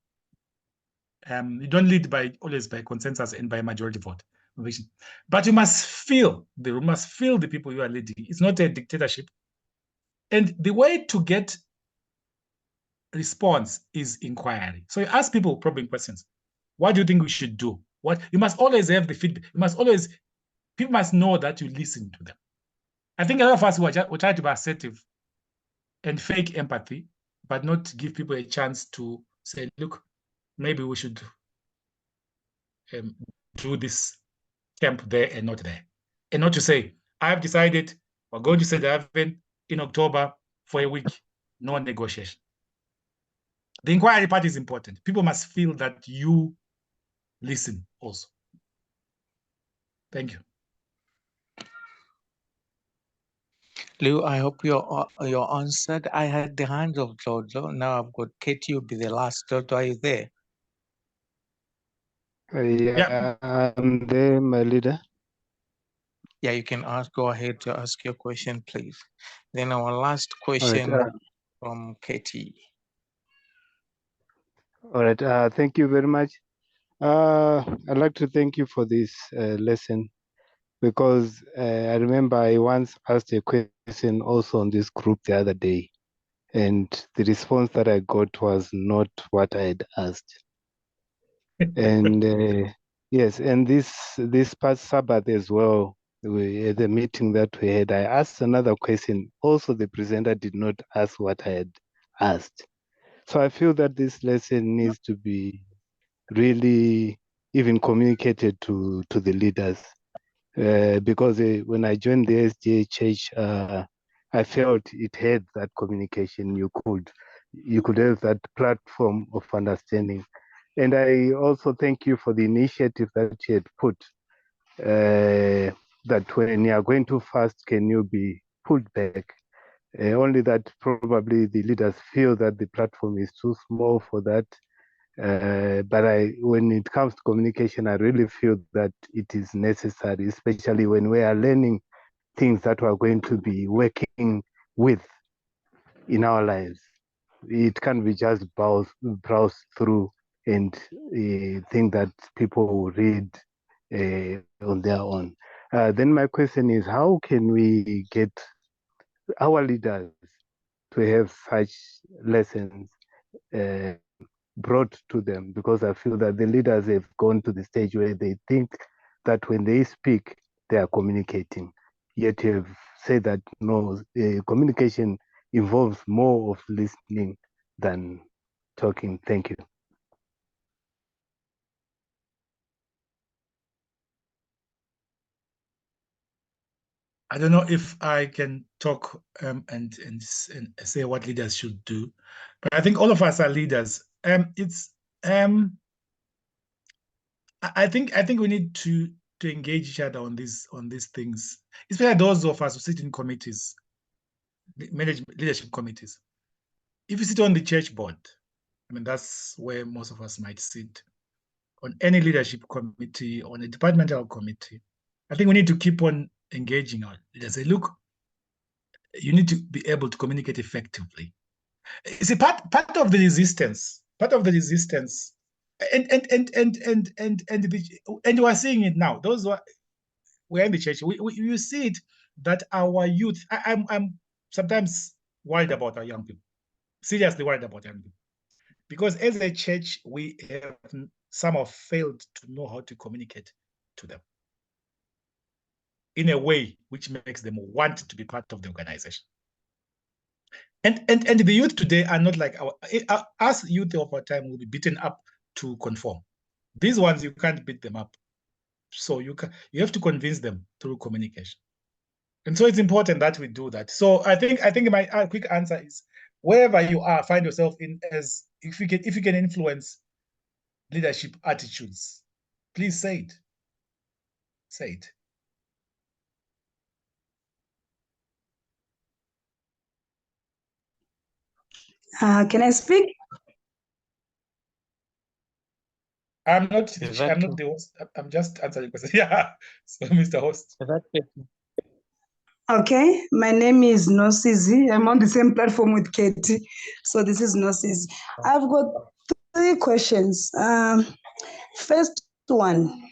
You don't lead always by consensus and by majority vote, conviction. But you must feel the people you are leading. It's not a dictatorship. And the way to get response is inquiry. So you ask people probing questions. What do you think we should do? What you must always have the feedback. People must know that you listen to them. I think a lot of us will try to be assertive and fake empathy, but not give people a chance to say, look, maybe we should do this camp there and not there. And not to say, I've decided we're going to St. Alvin in October for a week, no negotiation. The inquiry part is important. People must feel that you listen also. Thank you. Lou, I hope you're answered. I had the hand of Jojo. Now I've got Katie. You'll be the last. Jojo, are you there? Yeah, I'm there, my leader. Yeah, you can go ahead to ask your question, please. Then our last All right. question from Katie. All right. Thank you very much. I'd like to thank you for this lesson, because I remember I once asked a question also on this group the other day, and the response that I got was not what I had asked. And yes, and this past Sabbath as well, at the meeting that we had, I asked another question. Also, the presenter did not ask what I had asked. So I feel that this lesson needs to be really even communicated to the leaders, because when I joined the SDA church, I felt it had that communication. You could have that platform of understanding. And I also thank you for the initiative that you had put, that when you are going to fast, can you be pulled back? Only that probably the leaders feel that the platform is too small for that. But when it comes to communication, I really feel that it is necessary, especially when we are learning things that we are going to be working with in our lives. It can't be just browse through and think that people will read on their own. Then my question is, how can we get our leaders to have such lessons brought to them? Because I feel that the leaders have gone to the stage where they think that when they speak, they are communicating. Yet you have said that no, communication involves more of listening than talking. Thank you. I don't know if I can talk and say what leaders should do, but I think all of us are leaders. I think we need to engage each other on these things, especially those of us who sit in committees, leadership committees. If you sit on the church board, I mean, that's where most of us might sit. On any leadership committee, on a departmental committee, I think we need to keep on engaging our leaders. Say, look, you need to be able to communicate effectively. It's a part of the resistance. Part of the resistance, and we are seeing it now. Those who are we're in the church, you see it that our youth. I'm sometimes worried about our young people. Seriously worried about young people, because as a church we have somehow failed to know how to communicate to them in a way which makes them want to be part of the organization. And the youth today are not like us youth of our time will be beaten up to conform. These ones, you can't beat them up. So you have to convince them through communication. And so it's important that we do that. So I think my quick answer is, wherever you are, find yourself in, as if you can influence leadership attitudes, please say it. Say it. Can I speak? I'm not the host. I'm just answering questions. Yeah. So, Mr. Host. Okay, my name is Nosizi. I'm on the same platform with Katie. So this is Nosizi. I've got 3 questions. First one,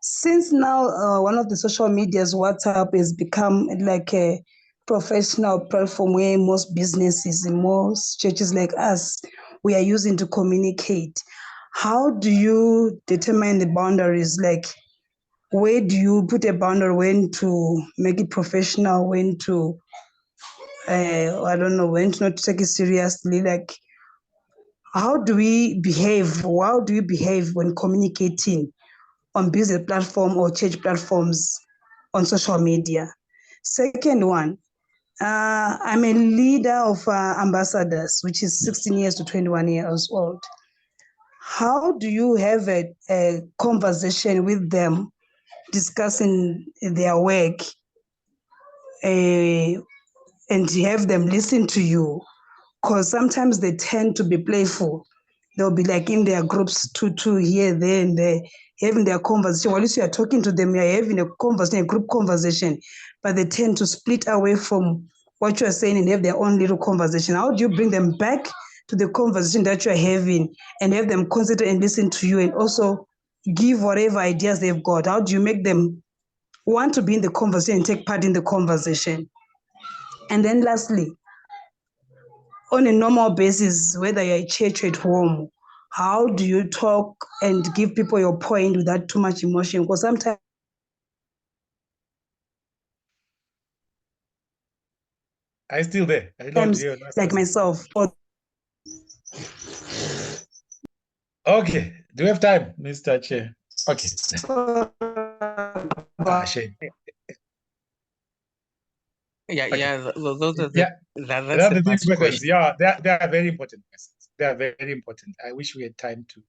since now one of the social medias, WhatsApp, has become like a professional platform where most businesses and most churches like us, we are using to communicate. How do you determine the boundaries? Like, where do you put a boundary, when to make it professional, when to I don't know, when to not take it seriously? Like, how do we behave? How do you behave when communicating on business platform or church platforms on social media? Second one, I'm a leader of ambassadors, which is 16 years to 21 years old. How do you have a conversation with them discussing their work and have them listen to you? Because sometimes they tend to be playful. They'll be like in their groups, two here, there, and there, having their conversation. While you are talking to them, you're having a conversation, a group conversation, but they tend to split away from what you are saying and have their own little conversation. How do you bring them back to the conversation that you're having and have them consider and listen to you, and also give whatever ideas they've got? How do you make them want to be in the conversation and take part in the conversation? And then lastly, on a normal basis, whether you're at church or at home, how do you talk and give people your point without too much emotion? Because sometimes, Are you still there? I don't hear like myself, Okay. Do we have time, Mr. Chair? Okay. Shame. Yeah, Okay. yeah, those are Yeah. that's That's the the first questions. question. Yeah, they are very important questions. They are very important. I wish we had time to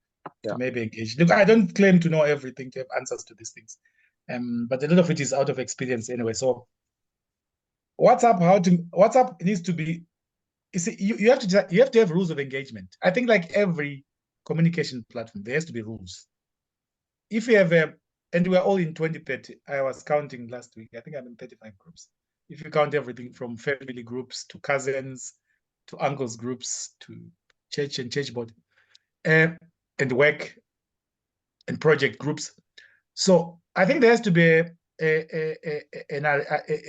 maybe engage. Look, I don't claim to know everything, to have answers to these things. But a lot of it is out of experience anyway. So WhatsApp needs to be, you see, you have to have rules of engagement. I think like every communication platform, there has to be rules. If you have and we're all in 2030, I was counting last week, I think I'm in 35 groups. If you count everything from family groups to cousins, to uncles groups, to church and church board, and work and project groups. So I think there has to be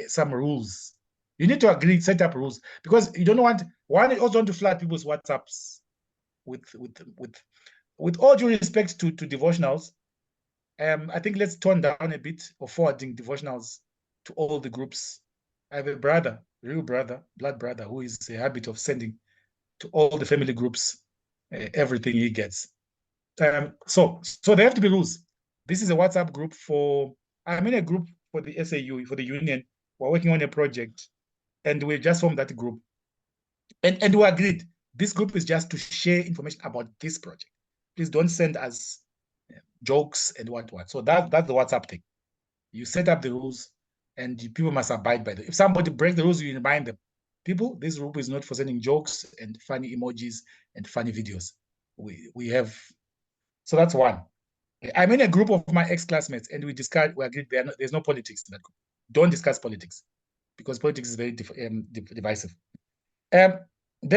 some rules. You need to agree, set up rules, because you don't want, one, you also want to flood people's WhatsApps with all due respect to devotionals. I think let's tone down a bit of forwarding devotionals to all the groups. I have a brother, real brother, blood brother, who is a habit of sending to all the family groups everything he gets. So there have to be rules. This is a WhatsApp group I'm in a group for the SAU, for the union. We're working on a project, and we just formed that group. And we agreed, this group is just to share information about this project. Please don't send us jokes and what. So that's the WhatsApp thing. You set up the rules, and people must abide by them. If somebody breaks the rules, you remind them. People, this group is not for sending jokes and funny emojis and funny videos. We have, so that's one. I'm in a group of my ex-classmates, and we agreed there's no politics in that group. Don't discuss politics, because politics is very divisive. Then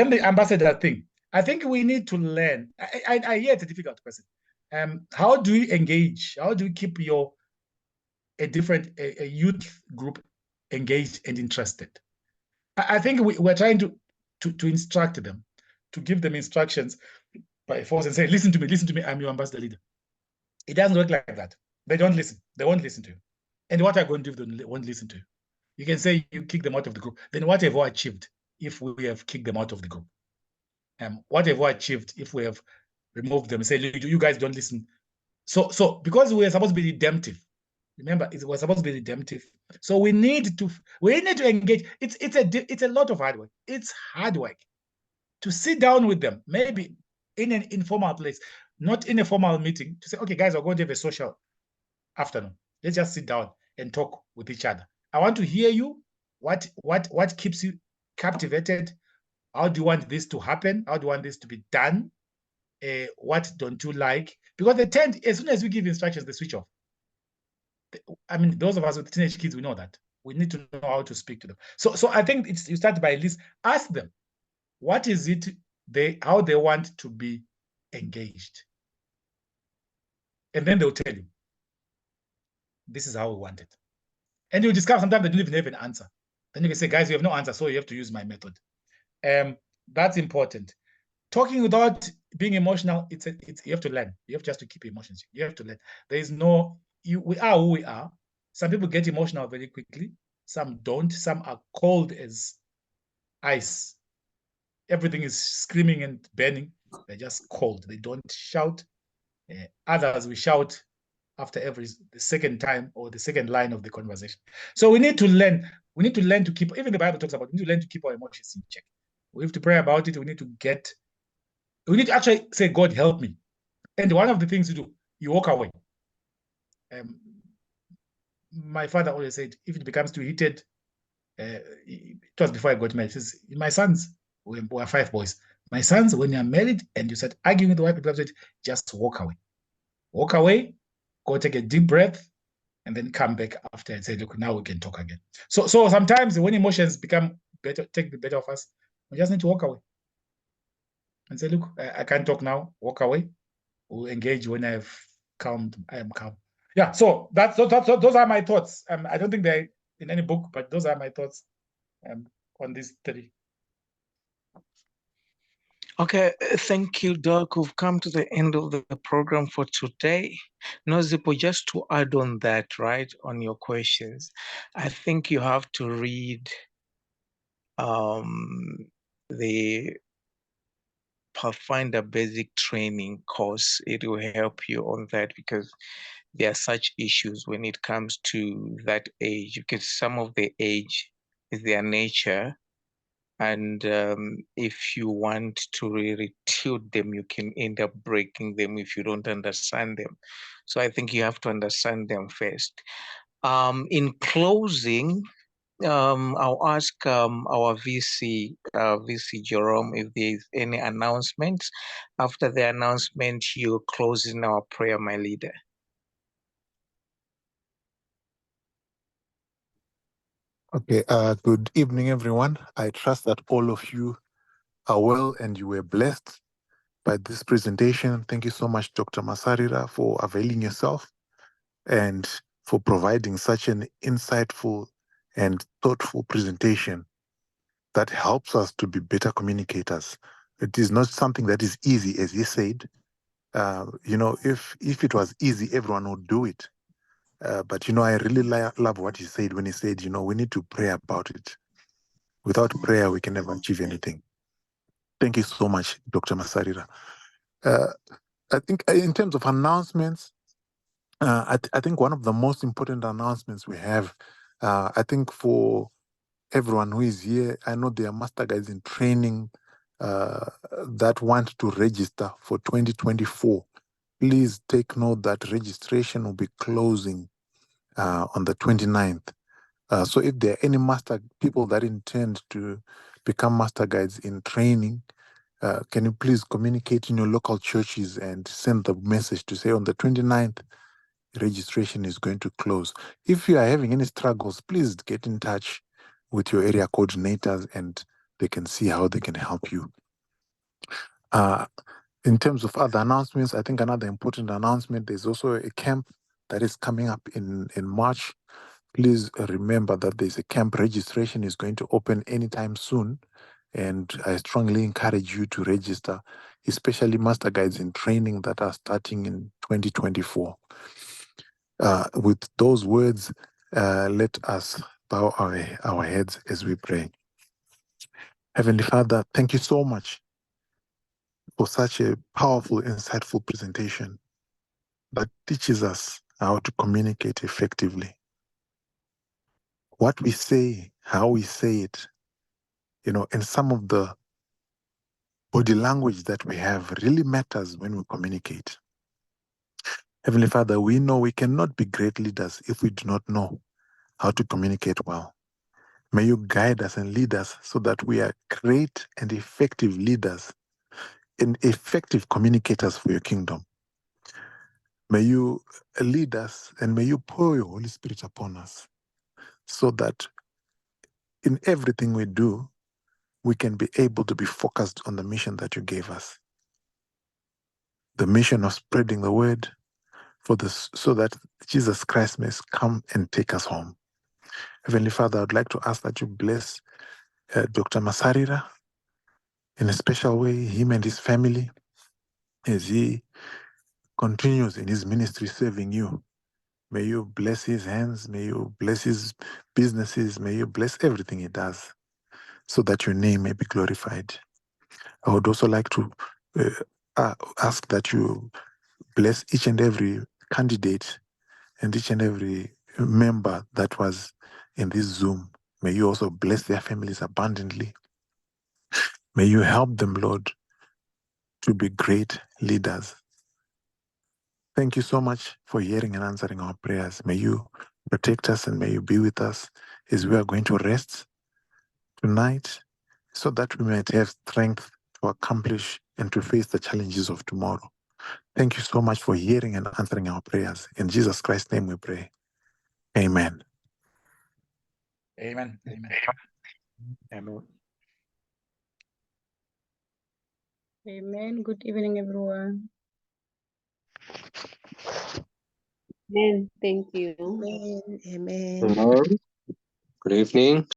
the ambassador thing. I think we need to learn. I hear it's a difficult question. How do you engage? How do you keep a youth group engaged and interested? I think we're trying to instruct them, to give them instructions by force and say, listen to me, I'm your ambassador leader. It doesn't work like that. They don't listen. They won't listen to you. And what are you going to do if they won't listen to you? You can say you kick them out of the group. Then what have we achieved if we have kicked them out of the group? What have we achieved if we have removed them and say, you guys don't listen? So because we're supposed to be redemptive, remember, we're supposed to be redemptive. So we need to engage. It's a lot of hard work. It's hard work to sit down with them, maybe in an informal place, not in a formal meeting, to say, okay, guys, we're going to have a social afternoon. Let's just sit down and talk with each other. I want to hear you. What keeps you captivated? How do you want this to happen? How do you want this to be done? What don't you like? Because they tend, as soon as we give instructions, they switch off. I mean, those of us with teenage kids, we know that. We need to know how to speak to them. So I think you start by at least ask them, what is it how they want to be engaged? And then they'll tell you, this is how we want it. And you discover sometimes they don't even have an answer. Then you can say, guys, you have no answer, so you have to use my method. That's important. Talking without being emotional, it's you have to learn. You have just to keep emotions. You have to learn. There is no, we are who we are. Some people get emotional very quickly. Some don't. Some are cold as ice. Everything is screaming and burning. They're just cold. They don't shout. Others will shout after the second time or the second line of the conversation. So we need to learn. We need to learn to keep, even the Bible talks about, we need to learn to keep our emotions in check. We have to pray about it. We need to actually say, God, help me. And one of the things you do, you walk away. My father always said, if it becomes too heated, it was before I got married. He says, my sons, we are 5 boys. My sons, when you're married and you start arguing with the wife, just walk away. Walk away, go take a deep breath, and then come back after and say, look, now we can talk again. So sometimes when emotions become better, take the better of us, we just need to walk away and say, look, I can't talk now. Walk away. We'll engage when I am calm. Yeah, so those are my thoughts. I don't think they're in any book, but those are my thoughts on this study. Okay, thank you, Doc. We've come to the end of the program for today. Nozipo, just to add on that, right, on your questions, I think you have to read the Pathfinder Basic Training course. It will help you on that because there are such issues when it comes to that age, because some of the age is their nature. And if you want to really tilt them, you can end up breaking them if you don't understand them. So I think you have to understand them first. In closing, I'll ask our VC Jerome if there's any announcements. After the announcement, you close in our prayer, my leader. Okay, good evening, everyone. I trust that all of you are well and you were blessed by this presentation. Thank you so much, Dr. Masarira, for availing yourself and for providing such an insightful and thoughtful presentation that helps us to be better communicators. It is not something that is easy, as you said. If it was easy, everyone would do it. But I really love what he said when he said, we need to pray about it. Without prayer, we can never achieve anything. Thank you so much, Dr. Masarira. I think in terms of announcements, I think one of the most important announcements we have, I think for everyone who is here, I know there are master guides in training that want to register for 2024. Please take note that registration will be closing on the 29th. So if there are any people that intend to become master guides in training, can you please communicate in your local churches and send the message to say on the 29th, registration is going to close. If you are having any struggles, please get in touch with your area coordinators and they can see how they can help you. In terms of other announcements, I think another important announcement, there's also a camp that is coming up in March. Please remember that there's a camp. Registration is going to open anytime soon. And I strongly encourage you to register, especially master guides in training that are starting in 2024. With those words, let us bow our heads as we pray. Heavenly Father, thank you so much for such a powerful, insightful presentation that teaches us how to communicate effectively. What we say, how we say it, and some of the body language that we have really matters when we communicate. Heavenly Father, we know we cannot be great leaders if we do not know how to communicate well. May you guide us and lead us so that we are great and effective leaders and effective communicators for your kingdom. May you lead us and may you pour your Holy Spirit upon us so that in everything we do, we can be able to be focused on the mission that you gave us. The mission of spreading the word for this, so that Jesus Christ may come and take us home. Heavenly Father, I'd like to ask that you bless Dr. Masarira in a special way, him and his family, as he continues in his ministry serving you. May you bless his hands, may you bless his businesses, may you bless everything he does, so that your name may be glorified. I would also like to ask that you bless each and every candidate and each and every member that was in this Zoom. May you also bless their families abundantly. May you help them, Lord, to be great leaders. Thank you so much for hearing and answering our prayers. May you protect us and may you be with us as we are going to rest tonight, so that we might have strength to accomplish and to face the challenges of tomorrow. Thank you so much for hearing and answering our prayers. In Jesus Christ's name we pray. Amen. Amen. Amen. Amen. Amen. Good evening, everyone. Amen. Thank you. Amen. Amen. Amen. Good evening.